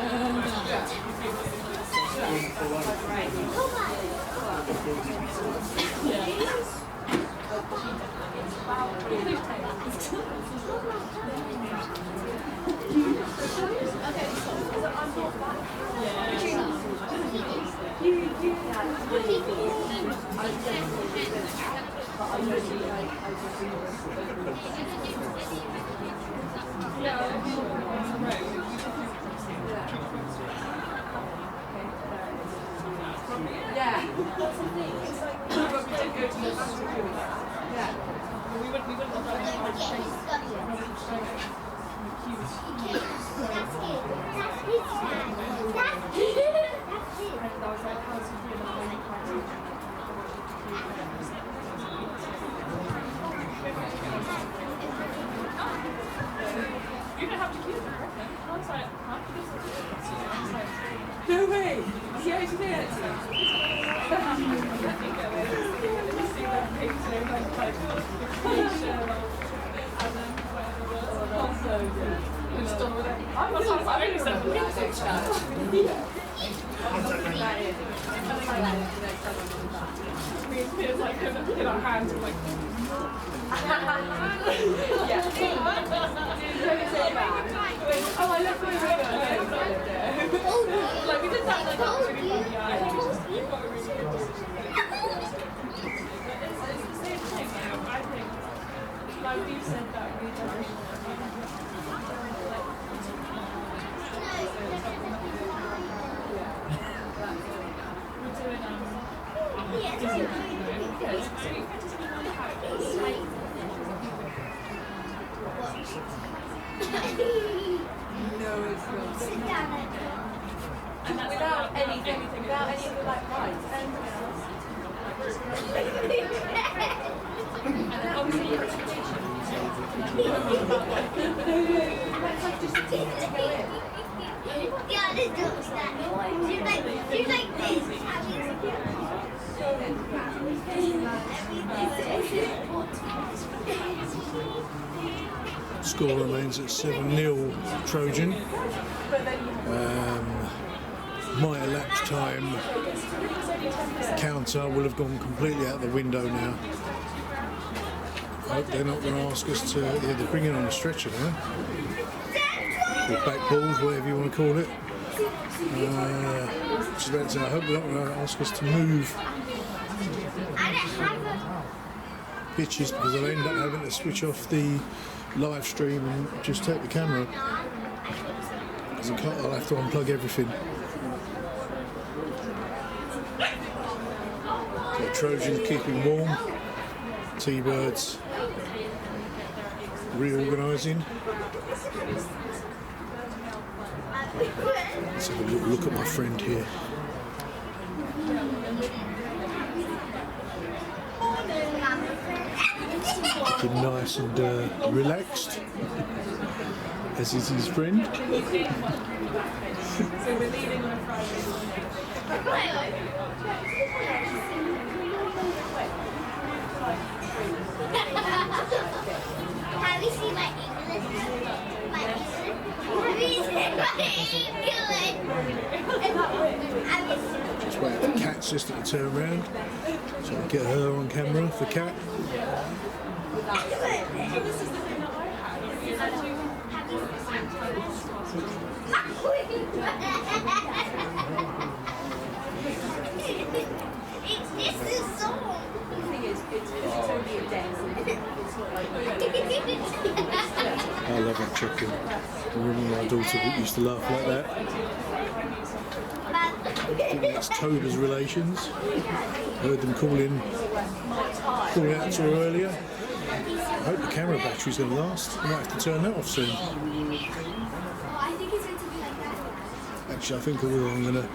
[SPEAKER 3] No way! See how you did it? Oh, I love my like we did that like that was really funny. Yeah, you've got a really good it's the same thing, I think. Like we've said that we don't and that's without anything, without any of the like rights. And then obviously your reputation.
[SPEAKER 5] Yeah, this does that. She's like this.
[SPEAKER 1] Score remains at 7-0 Trojan. My elapsed time counter will have gone completely out the window now. I hope they're not going to ask us to... Yeah, they're bringing on a stretcher now. Or backballs, whatever you want to call it. Just about to say, I hope they're not going to ask us to move pitches, because I'll end up having to switch off the live stream and just take the camera. Because I'll have to unplug everything. So Trojans keeping warm. Tbirds reorganising. Let's have a little look at my friend here. Looking nice and relaxed, as is his friend.
[SPEAKER 3] So we're leaving on a Friday morning.
[SPEAKER 5] Have you seen my English? Have you seen my English?
[SPEAKER 1] Just wait for Cat's sister to turn around, so I'll get her on camera for Cat.
[SPEAKER 5] This is so.
[SPEAKER 3] The thing is, it's only a day.
[SPEAKER 1] I love that chicken. I remember my daughter that used to laugh like that. I think that's Toba's relations. Heard them calling out to her earlier. I hope the camera battery's going to last. I might have to turn that off soon.
[SPEAKER 5] I think it's going to be like that.
[SPEAKER 1] Actually, I think I will. I'm going to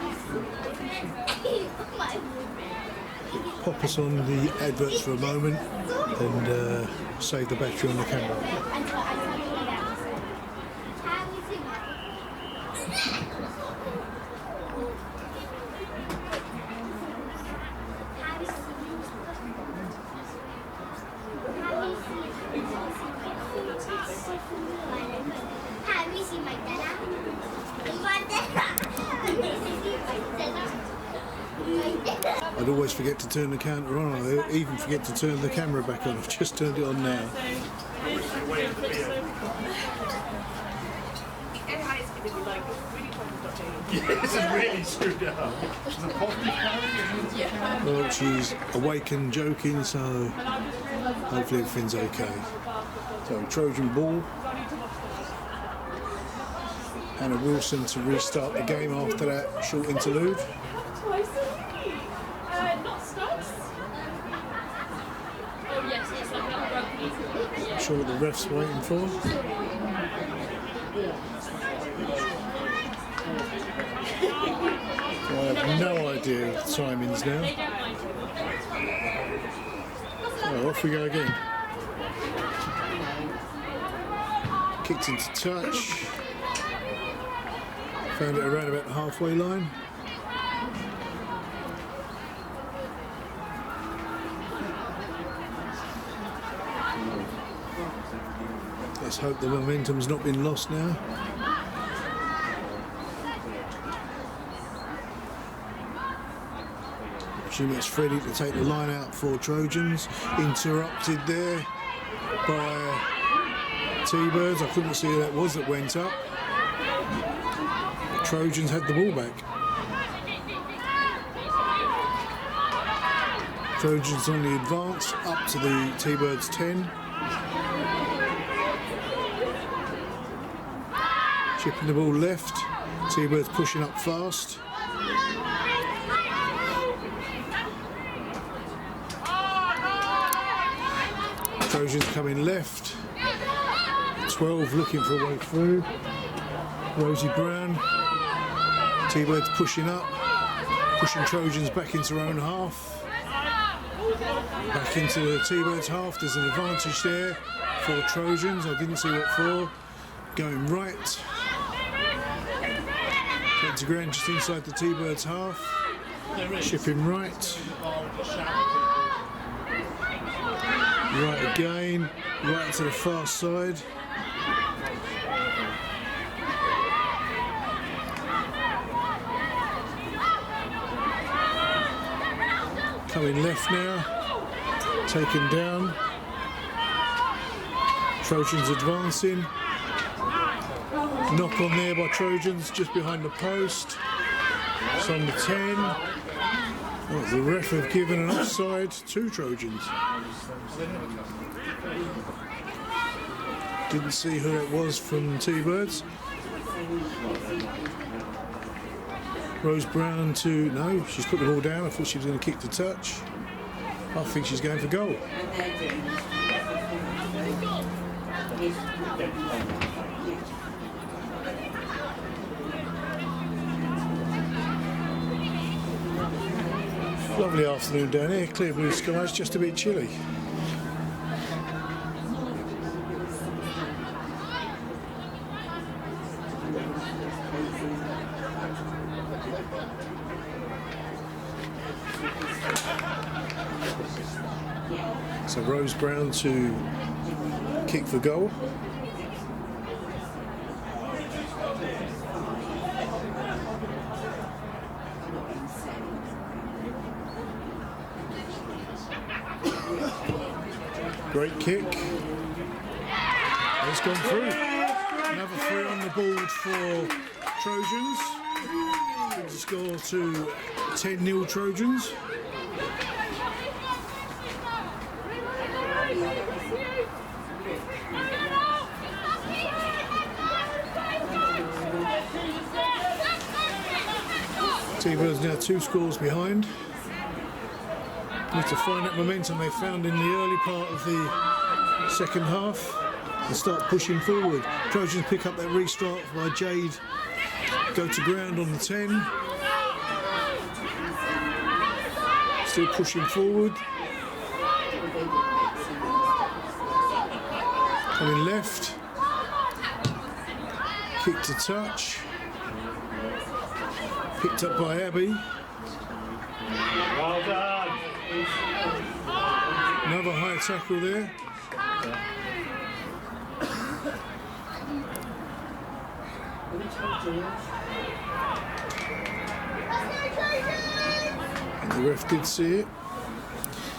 [SPEAKER 1] pop us on the adverts for a moment and save the battery on the camera. I'd always forget to turn the counter on. I even forget to turn the camera back on. I've just turned it on now.
[SPEAKER 2] This is really screwed up.
[SPEAKER 1] Well, she's awake and joking, so hopefully everything's okay. So, Trojan ball. Hannah Wilson to restart the game after that short interlude.
[SPEAKER 3] Twice a week. Not studs. Oh yes, it's like a rugby.
[SPEAKER 1] Not sure what the ref's waiting for. So I have no idea of the timings now. So off we go again. Kicked into touch. Found it around about the halfway line. Let's hope the momentum's not been lost now. Assuming it's Freddie to take the line out for Trojans. Interrupted there by Tbirds. I couldn't see who that was that went up. Trojans had the ball back. Trojans on the advance up to the Tbirds 10. Chipping the ball left. Tbirds pushing up fast. Trojans coming left. 12 looking for a way through. Rosie Brown. Tbirds pushing up. Pushing Trojans back into their own half. Back into the Tbirds half. There's an advantage there for Trojans. I didn't see what for. Going right. Get to ground just inside the Tbirds half. Chipping right. Right again. Right to the far side. Coming left now. Taken down. Trojans advancing. Knock on there by Trojans just behind the post. It's on the 10. Oh, the ref have given an offside to Trojans. Didn't see who it was from Tbirds. Rose Brown to, no, she's put the ball down. I thought she was going to kick the touch. I think she's going for goal. Lovely afternoon down here, clear blue skies, just a bit chilly. So Rose Brown to kick for goal. Great kick. It's gone through. Another 3 on the board for Trojans. Brings the score to 10-0 Trojans. Tbirds now 2 scores behind. Need to find that momentum they found in the early part of the second half and start pushing forward. Trojans pick up that restart by Jade, go to ground on the 10. Still pushing forward. Coming left. Kick to touch. Picked up by Abby.
[SPEAKER 2] Well done.
[SPEAKER 1] Another high tackle there. And the ref did see it.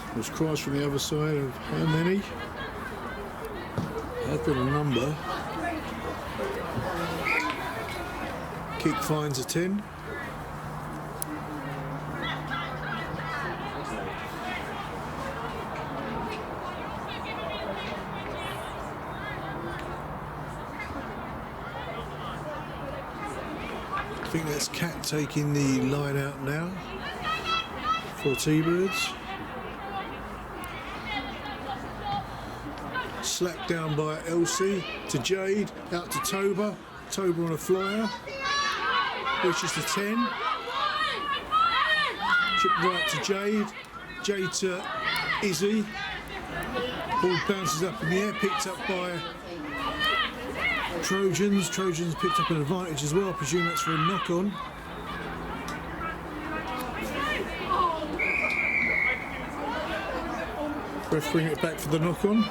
[SPEAKER 1] There was cries from the other side of how many. There's been a number. Kick finds a 10. I think that's Cat taking the line out now for Tbirds. Slapped down by Elsie to Jade, out to Toba. Toba on a flyer, reaches the 10. Chip right to Jade. Jade to Izzy. Ball bounces up in the air, picked up by Trojans. Trojans picked up an advantage as well. I presume that's for a knock-on. Ref bring it back for the knock-on.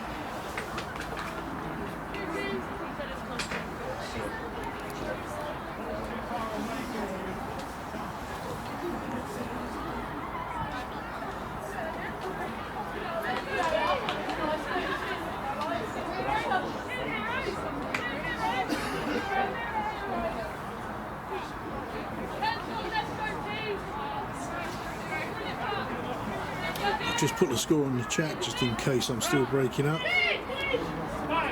[SPEAKER 1] Just put the score on the chat just in case I'm still breaking up.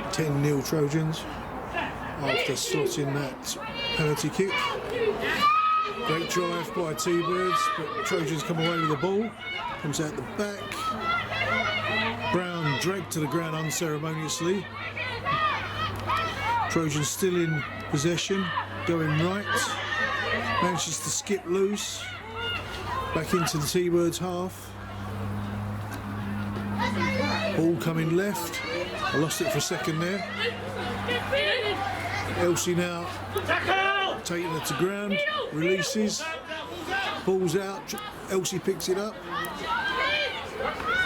[SPEAKER 1] 10-0 Trojans after slotting that penalty kick. Great drive by Tbirds, but Trojans come away with the ball. Comes out the back. Brown dragged to the ground unceremoniously. Trojans still in possession, going right. Manages to skip loose. Back into the Tbirds half. Ball coming left. I lost it for a second there. Elsie now taking it to ground. Releases. Ball's out. Elsie picks it up.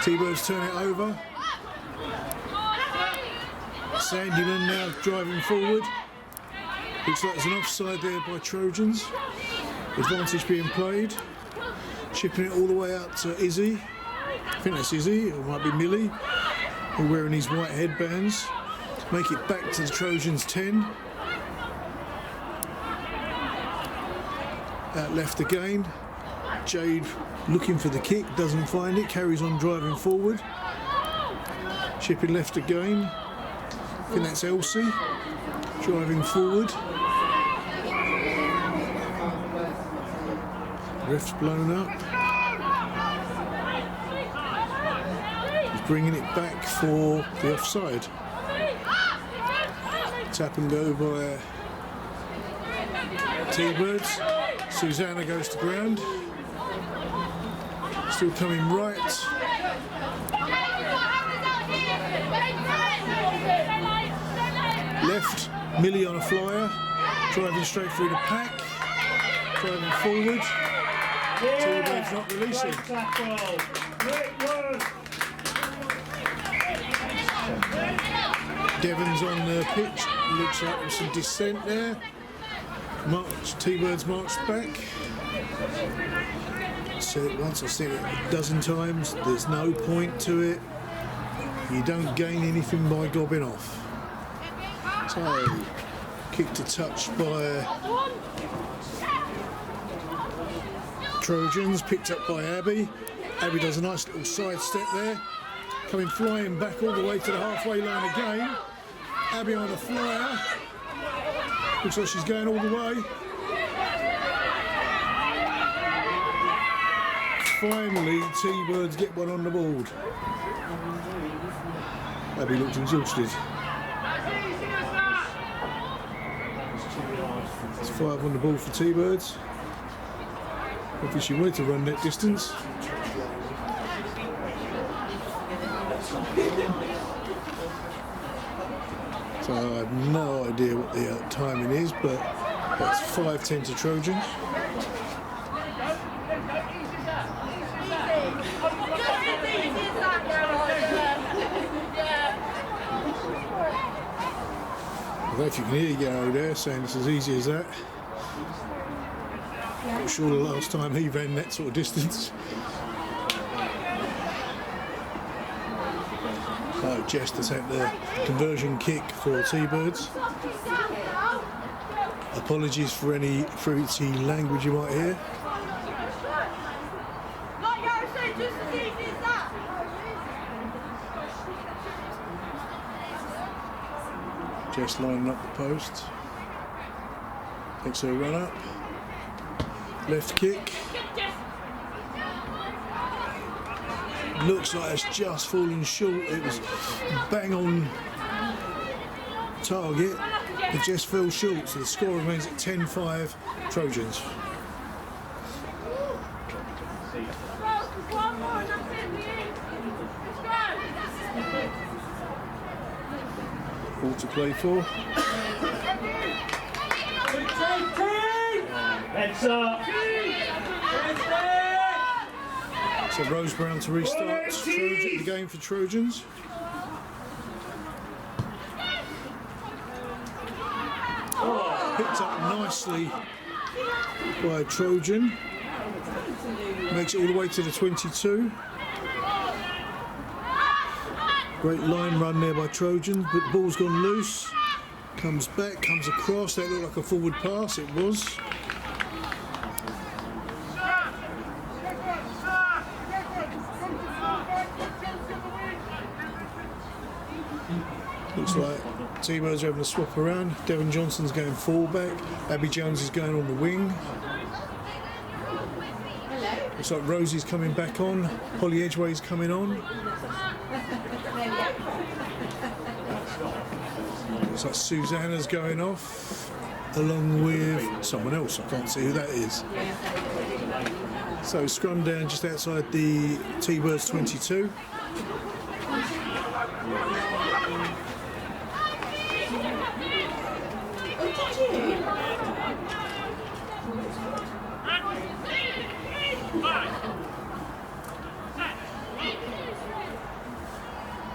[SPEAKER 1] Tbirds turn it over. Sandyman now driving forward. Looks like there's an offside there by Trojans. Advantage being played. Chipping it all the way out to Izzy. I think that's Izzy, or it might be Millie. All wearing these white headbands. Make it back to the Trojans 10. Out left again. Jade looking for the kick, doesn't find it, carries on driving forward. Chipping left again. I think that's Elsie. Driving forward. Ref's blown up. Bringing it back for the offside. Tap and go by Tbirds. Susanna goes to ground. Still coming right. Left, Millie on a flyer. Driving straight through the pack. Driving forward. Tbirds not releasing. Devon's on the pitch. Looks like there's some dissent there. Tbirds marched back. Said it once, I've seen it a dozen times. There's no point to it. You don't gain anything by gobbing off. So, kick to touch by Trojans, picked up by Abby. Abby does a nice little side step there. Coming flying back all the way to the halfway line again. Abby on a flyer. Looks like she's going all the way. Finally, Tbirds get one on the board. Abby looked exhausted. It's 5 on the ball for Tbirds. Obviously wanted to run that distance. So I have no idea what the timing is, but that's 5:10 to Trojans. I don't know if you can hear Yarrow there saying it's as easy as that. Not sure the last time he ran that sort of distance. Oh, Jess to take the conversion kick for Tbirds. Apologies for any fruity language you might hear. Jess lining up the post. Takes her run up. Left kick. Looks like it's just fallen short. It was bang on target. It just fell short, so the score remains at 10-5 Trojans. Ball to play for.
[SPEAKER 2] Heads up.
[SPEAKER 1] So Rose Brown to restart the game for Trojans. Picked up nicely by a Trojan. Makes it all the way to the 22. Great line run there by Trojans, but the ball's gone loose. Comes back, comes across. That looked like a forward pass. It was. Looks like Tbirds are having a swap around. Devon Johnson's going fullback. Abby Jones is going on the wing. Looks like Rosie's coming back on. Holly Edgway's coming on. Looks like Susanna's going off, along with someone else. I can't see who that is. So scrum down just outside the Tbirds 22.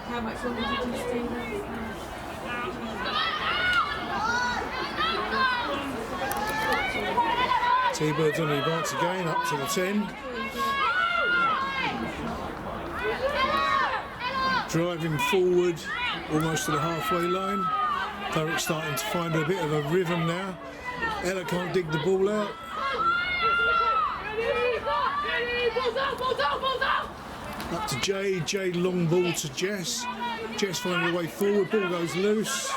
[SPEAKER 3] How much longer did you stay there?
[SPEAKER 1] Tbirds on the advance again, up to the 10. Driving forward, almost to the halfway line. Thurrock starting to find a bit of a rhythm now. Ella can't dig the ball out. Up to Jade. Jade long ball to Jess. Jess finding her way forward. Ball goes loose.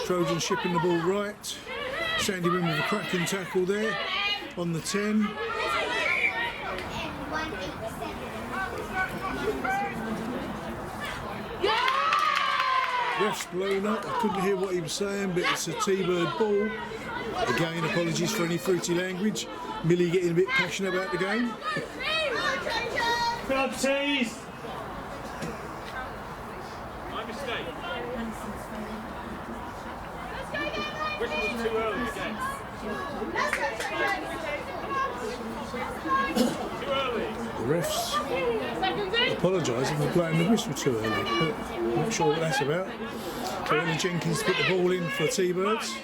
[SPEAKER 1] Trojan shipping the ball right. Sandy Wynn with a cracking tackle there on the 10. Ref's blown up. I couldn't hear what he was saying, but it's a T-Bird ball. Again, apologies for any fruity language. Millie getting a bit passionate about the game.
[SPEAKER 2] Come on, tease.
[SPEAKER 6] My mistake. Which was too early again. Too early.
[SPEAKER 1] The refs apologising for blowing the whistle too early. But I'm not sure what that's about. So Ellie Jenkins put the ball in for T-Birds.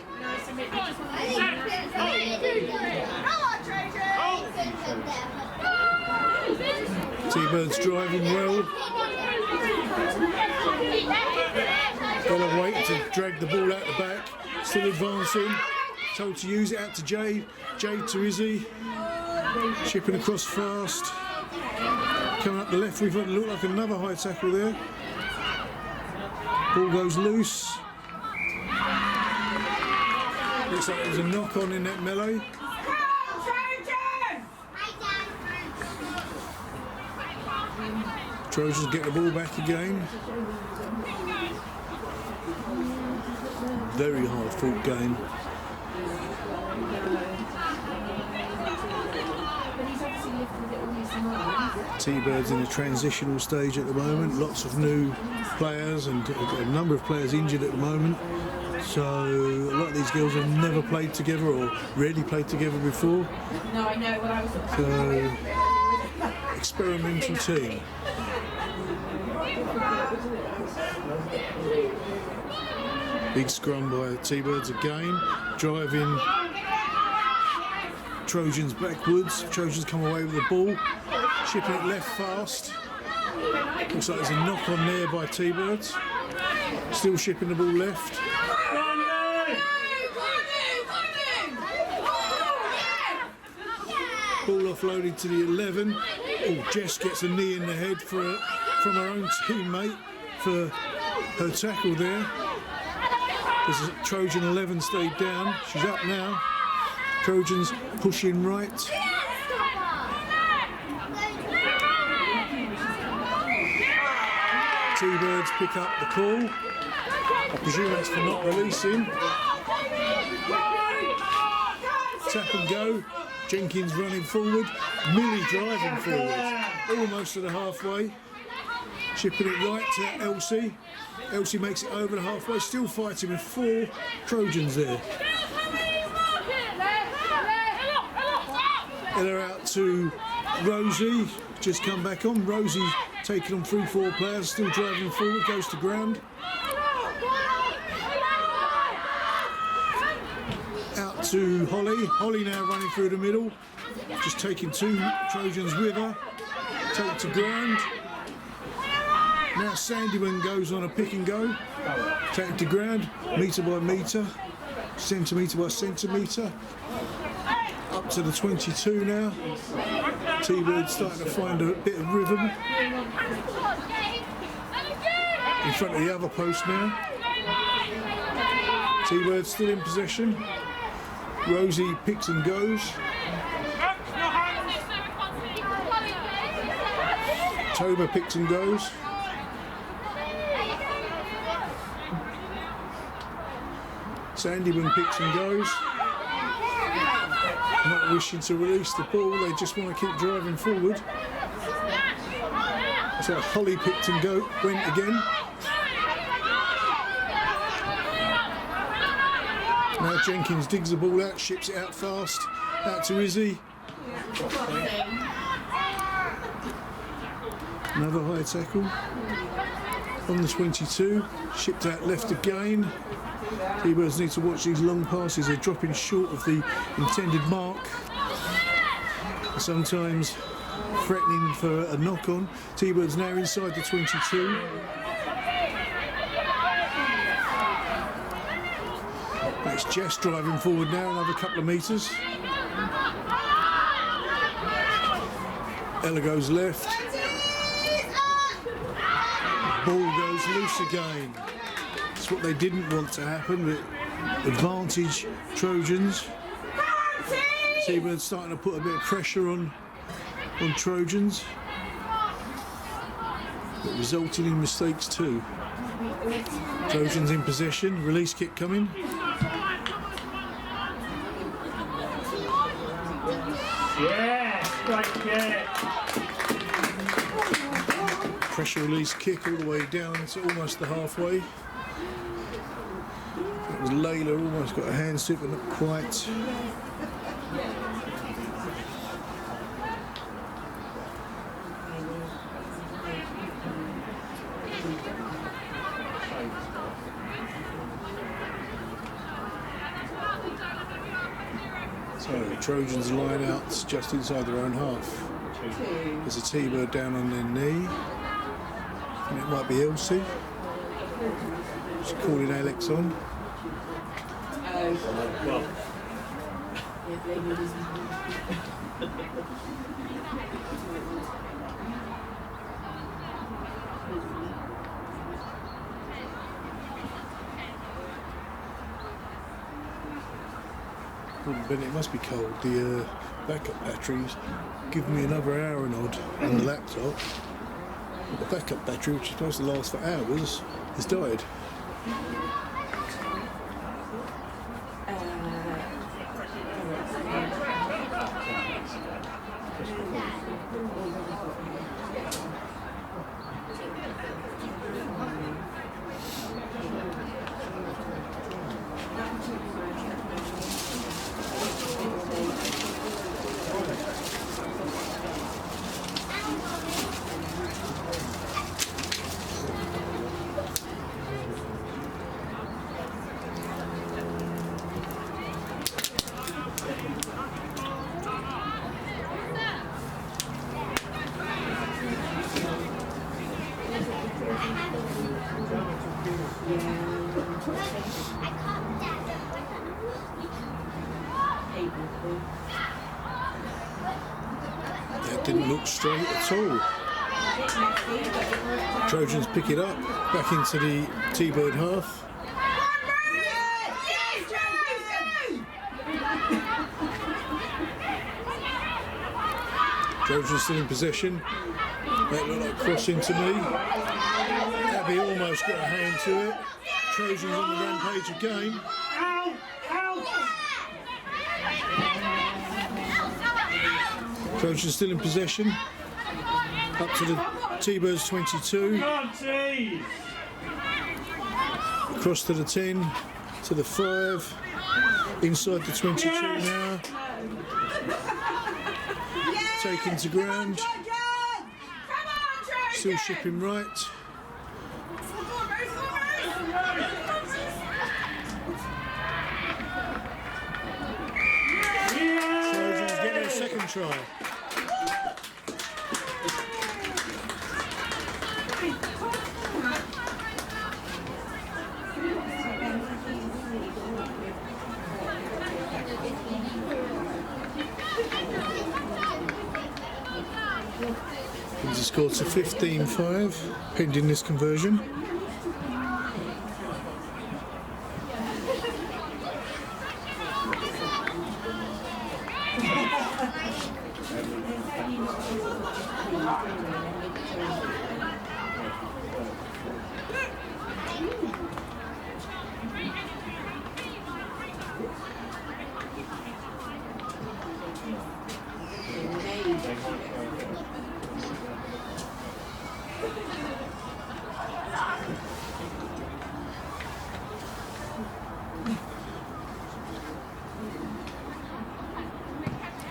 [SPEAKER 1] T-Birds driving well. Ella wait to drag the ball out the back. Still advancing. Told to use it out to Jade. Jade to Izzy. Chipping across fast. Coming up the left, we've got look like another high tackle there. Ball goes loose. Looks like there's a knock on in that melee. Trojans get the ball back again. Very hard fought game. Tbirds in a transitional stage at the moment. Lots of new players and a number of players injured at the moment. So a lot of these girls have never played together or rarely played together before.
[SPEAKER 3] No, I know what I was.
[SPEAKER 1] So experimental team. Big scrum by Tbirds again, driving Trojans backwards. Trojans come away with the ball, shipping it left fast. Looks like there's a knock on there by Tbirds. Still shipping the ball left. Ball offloaded to the 11. Oh, Jess gets a knee in the head from her own teammate for her tackle there. There's a Trojan 11 stayed down. She's up now. Trojans pushing right. Tbirds pick up the call. I presume that's for not releasing. Tap and go. Jenkins running forward. Millie driving forward. Almost to the halfway. Shipping it right to Elsie. Elsie makes it over the halfway. Still fighting with 4 Trojans there. They're out to Rosie. Just come back on. Rosie taking on 3-4 players. Still driving forward. Goes to ground. Out to Holly. Holly now running through the middle. Just taking 2 Trojans with her. Take to ground. Now Sandyman goes on a pick and go. Take to ground. Metre by metre. Centimetre by centimetre. Up to the 22 now. Tbirds starting to find a bit of rhythm. In front of the other post now. Tbirds still in possession. Rosie picks and goes. Toba picks and goes. Sandyman picks and goes. Not wishing to release the ball, they just want to keep driving forward. So Holly picked and went again. Now Jenkins digs the ball out, ships it out fast, out to Izzy. Another high tackle on the 22, shipped out left again. Tbirds need to watch these long passes, they're dropping short of the intended mark. Sometimes threatening for a knock on. Tbirds now inside the 22. That's Jess driving forward now, another couple of metres. Ella goes left. Ball goes loose again. That's what they didn't want to happen, but advantage Trojans. Tbirds starting to put a bit of pressure on Trojans, but resulting in mistakes too. Trojans in possession, release kick coming.
[SPEAKER 2] Yeah, great kick.
[SPEAKER 1] Pressure release kick all the way down to almost the halfway. It was Layla, almost got a hand to it, but not quite. So Trojans line out just inside their own half. There's a T-bird down on their knee. I think it might be Elsie. She's calling Alex on. But it must be cold. The backup batteries give me another hour and odd on the laptop. The backup battery, which is supposed to last for hours, has died. That didn't look straight at all. Trojans pick it up, back into the T-Bird half. Trojans still in possession. That looked like crossing to me. Abby almost got a hand to it. Trojans on the rampage again. Trojans still in possession. Up to the T-Birds 22. Across to the 10, to the 5. Inside the 22 now. Taken to ground. Still shipping right. Trojans get their second try. Brings the score to 15-5, pending this conversion.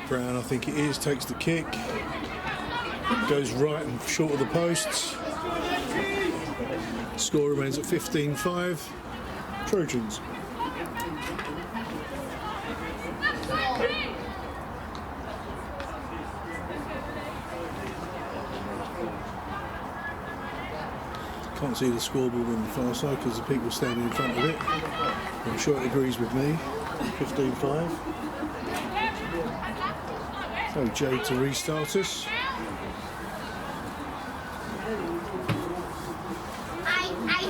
[SPEAKER 1] Brown, I think it is, takes the kick, goes right and short of the posts. Score remains at 15-5. Trojans. Can't see the scoreboard on the far side because the people standing in front of it. I'm sure it agrees with me. 15-5. So Jade to restart us.
[SPEAKER 5] I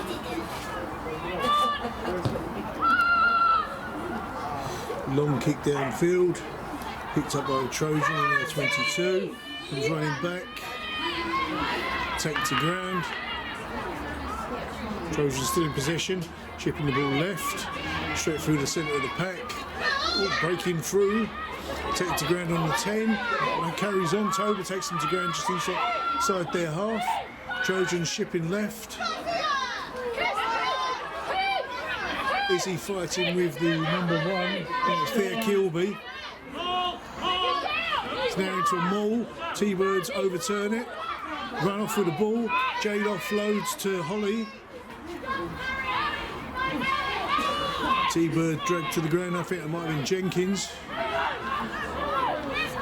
[SPEAKER 5] didn't.
[SPEAKER 1] Long kick downfield. Picked up by a Trojan in their 22. Comes running back. Take to ground. Trojans still in possession. Chipping the ball left. Straight through the centre of the pack. Oh, breaking through. Take it to ground on the 10, and carries on. Toba takes them to ground just inside their half. Trojans shipping left. Izzy fighting with the number 1. I think it's Thea Kilby. It's now into a maul. T-Birds overturn it. Run off with the ball. Jade offloads to Holly. T-Bird dragged to the ground. I think it might have been Jenkins.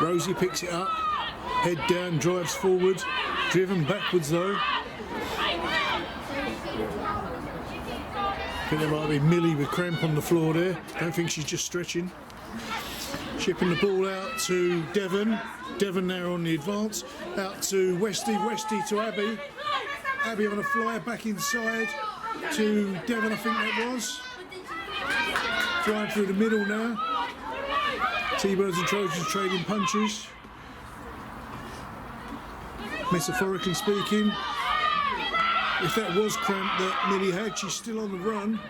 [SPEAKER 1] Rosie picks it up, head down, drives forward, driven backwards though. I think there might be Millie with cramp on the floor there. Don't think she's just stretching. Shipping the ball out to Devon. Devon now on the advance. Out to Westy. Westy to Abby. Abby on a flyer back inside to Devon, I think that was. Flying through the middle now. T-Birds and Trojans trading punches. Metaphorically speaking. if that was cramp that Millie had, she's still on the run.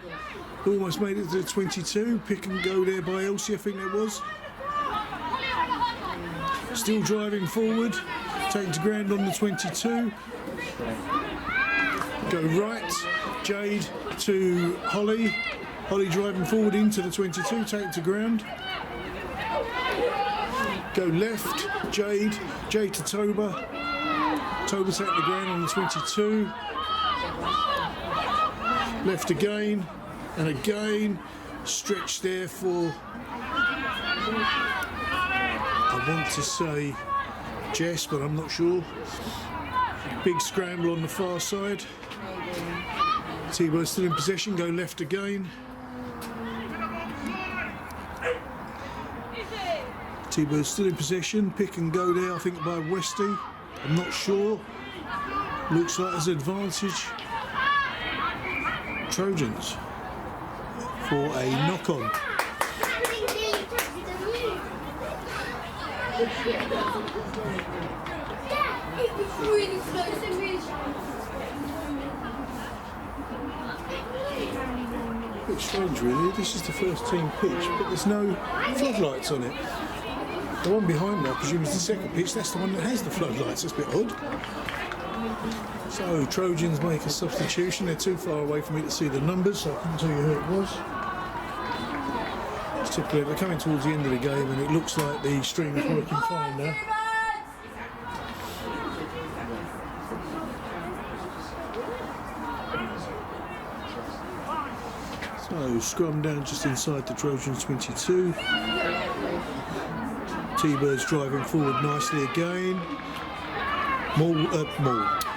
[SPEAKER 1] Almost made it to the 22. Pick and go there by Elsie, I think that was. Still driving forward. Taken to ground on the 22. Go right. Jade to Holly. Holly driving forward into the 22. Taken to ground. Go left. Jade. Jade to Toba. Toba taken to ground on the 22. Left again. And again. Stretch there for, I want to say Jess, but I'm not sure. Big scramble on the far side. Tbirds still in possession, go left again. Tbirds still in possession, pick and go there, I think by Westy. I'm not sure. Looks like there's advantage. Trojans for a knock-on.
[SPEAKER 5] It was really close and really
[SPEAKER 1] Bit strange really, this is the first team pitch, but there's no floodlights on it. The one behind me, I presume, is the second pitch, that's the one that has the floodlights, that's a bit odd. So Trojans make a substitution, they're too far away for me to see the numbers, so I couldn't tell you who it was. It's typically, they're coming towards the end of the game and it looks like the stream is working fine now. So scrum down just inside the Trojans 22. Tbirds driving forward nicely again.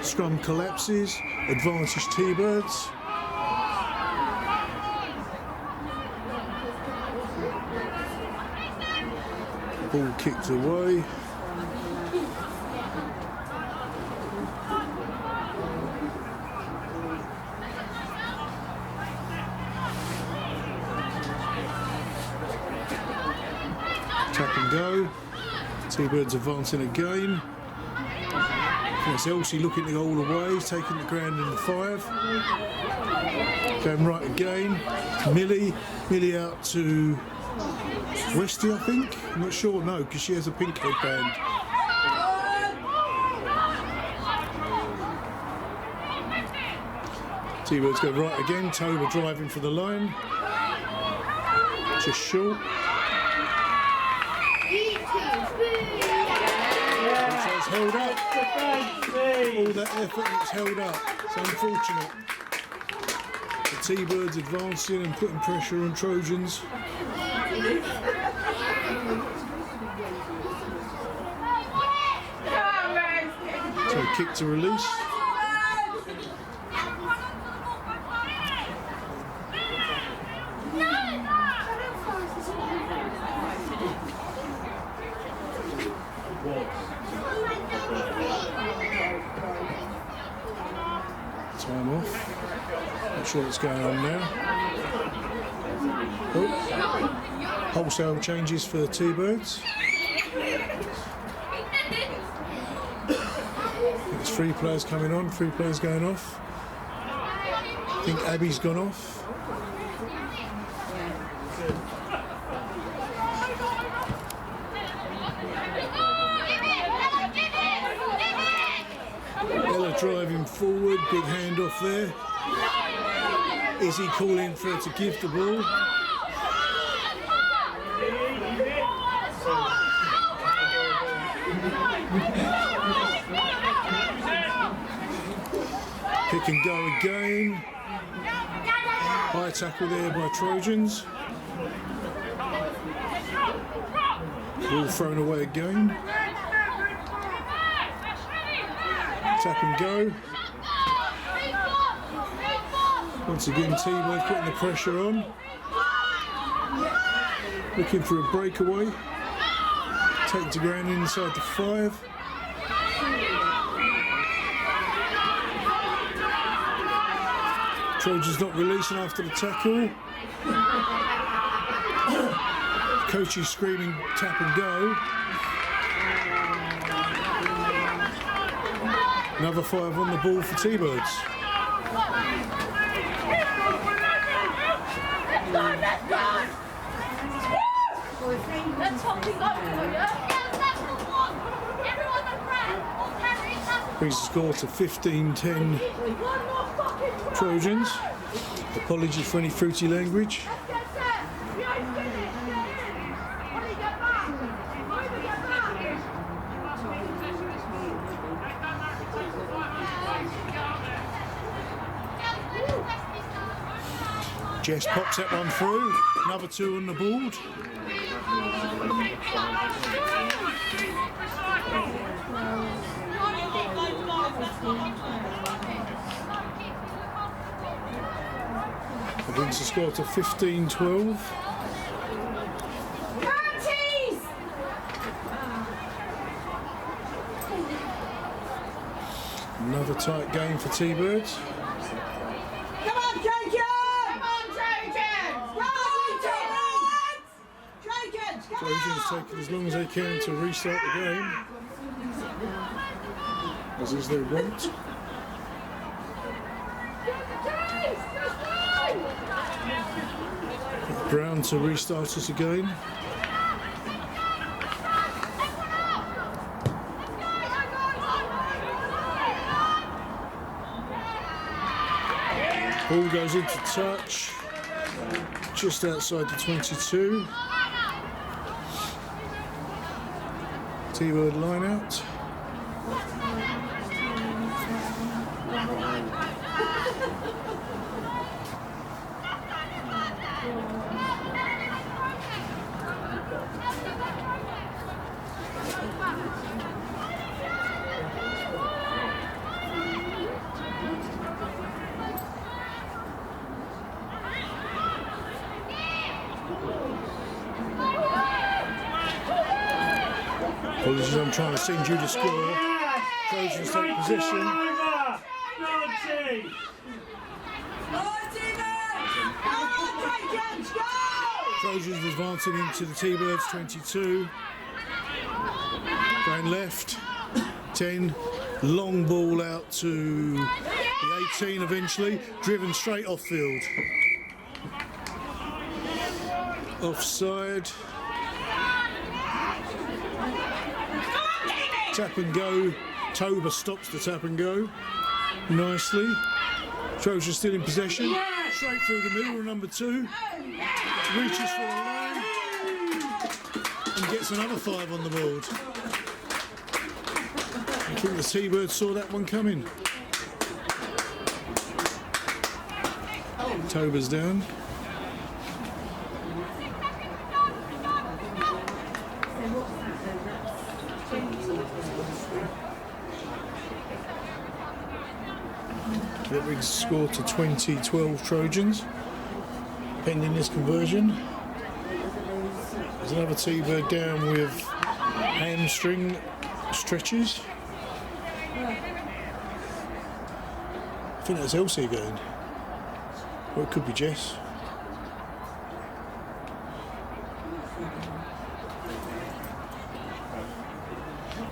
[SPEAKER 1] Scrum collapses. Advantage Tbirds. Ball kicked away. Tap and go. Tbirds advancing again. There's Elsie looking to go all the way, taking the ground in the 5. Going right again. Millie out to Westy, I think. I'm not sure, no, because she has a pink headband. Tbirds go right again. Toba driving for the line. Just short. It's held up. All that effort and it's held up. It's unfortunate. The Tbirds advancing and putting pressure on Trojans. So kick to release. Time off. Not sure what's going on now. Oh. Wholesale changes for Tbirds. There's 3 players coming on, 3 players going off. I think Abby's gone off. Driving forward, big handoff there. Is he calling for her to give the ball? Pick and go again. High tackle there by Trojans. Ball thrown away again. Tap and go. Once again, Tbirds putting the pressure on. Looking for a breakaway. Take to ground inside the 5. Trojans not releasing after the tackle. Coach is screaming tap and go. Another 5 on the ball for Tbirds.
[SPEAKER 3] Let's fucking go, yeah?
[SPEAKER 1] Brings the score to 15-10 Trojans. Apologies for any fruity language. Jess pops that one through. Another 2 on the board. That brings the score to 15-12. Another tight game for Tbirds.
[SPEAKER 4] Come on, Trojans! Come on, Trojans! Trojans, come
[SPEAKER 1] Trojans taking as long as they can to restart the game, as is their want. Brown to restart us again. Ball goes into touch, just outside the 22. T-word line out. Apologies, I'm trying to send you the score. Trojans take position. Trojans advancing into the T-Birds 22. Going left. 10. Long ball out to the 18 eventually. Driven straight off field. Offside. Tap and go. Toba stops the tap and go nicely. Trojans still in possession. Straight through the middle, number 2. Reaches for the line and gets another 5 on the board. I think the T-Birds saw that one coming. Toba's down. That brings the score to 20-12 Trojans. Pending this conversion. There's another T-Bird down with hamstring stretches. I think that's Elsie again. Or it could be Jess.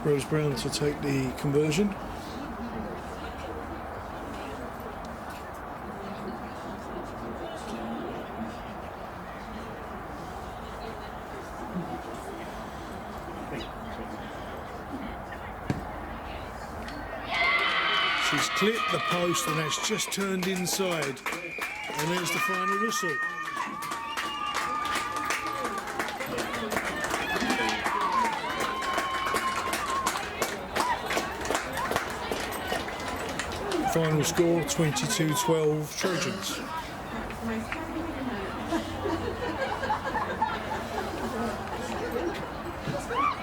[SPEAKER 1] Rose Brown to take the conversion. She's clipped the post and that's just turned inside. And there's the final whistle. Final score 22-12 Trojans.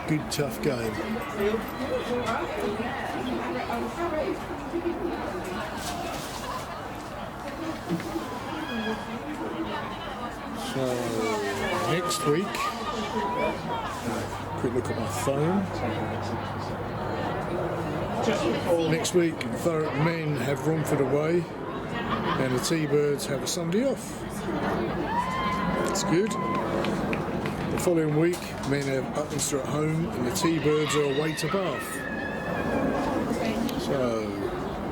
[SPEAKER 1] Good tough game. So next week, quick look at my phone. Next week, Thurrock men have Romford away, and the T-Birds have a Sunday off. That's good. The following week, men have Upminster at home, and the T-Birds are away to Bath. So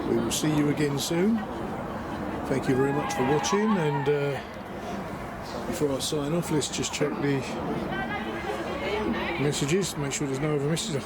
[SPEAKER 1] we will see you again soon. Thank you very much for watching, and before I sign off, let's just check the messages, make sure there's no other messages.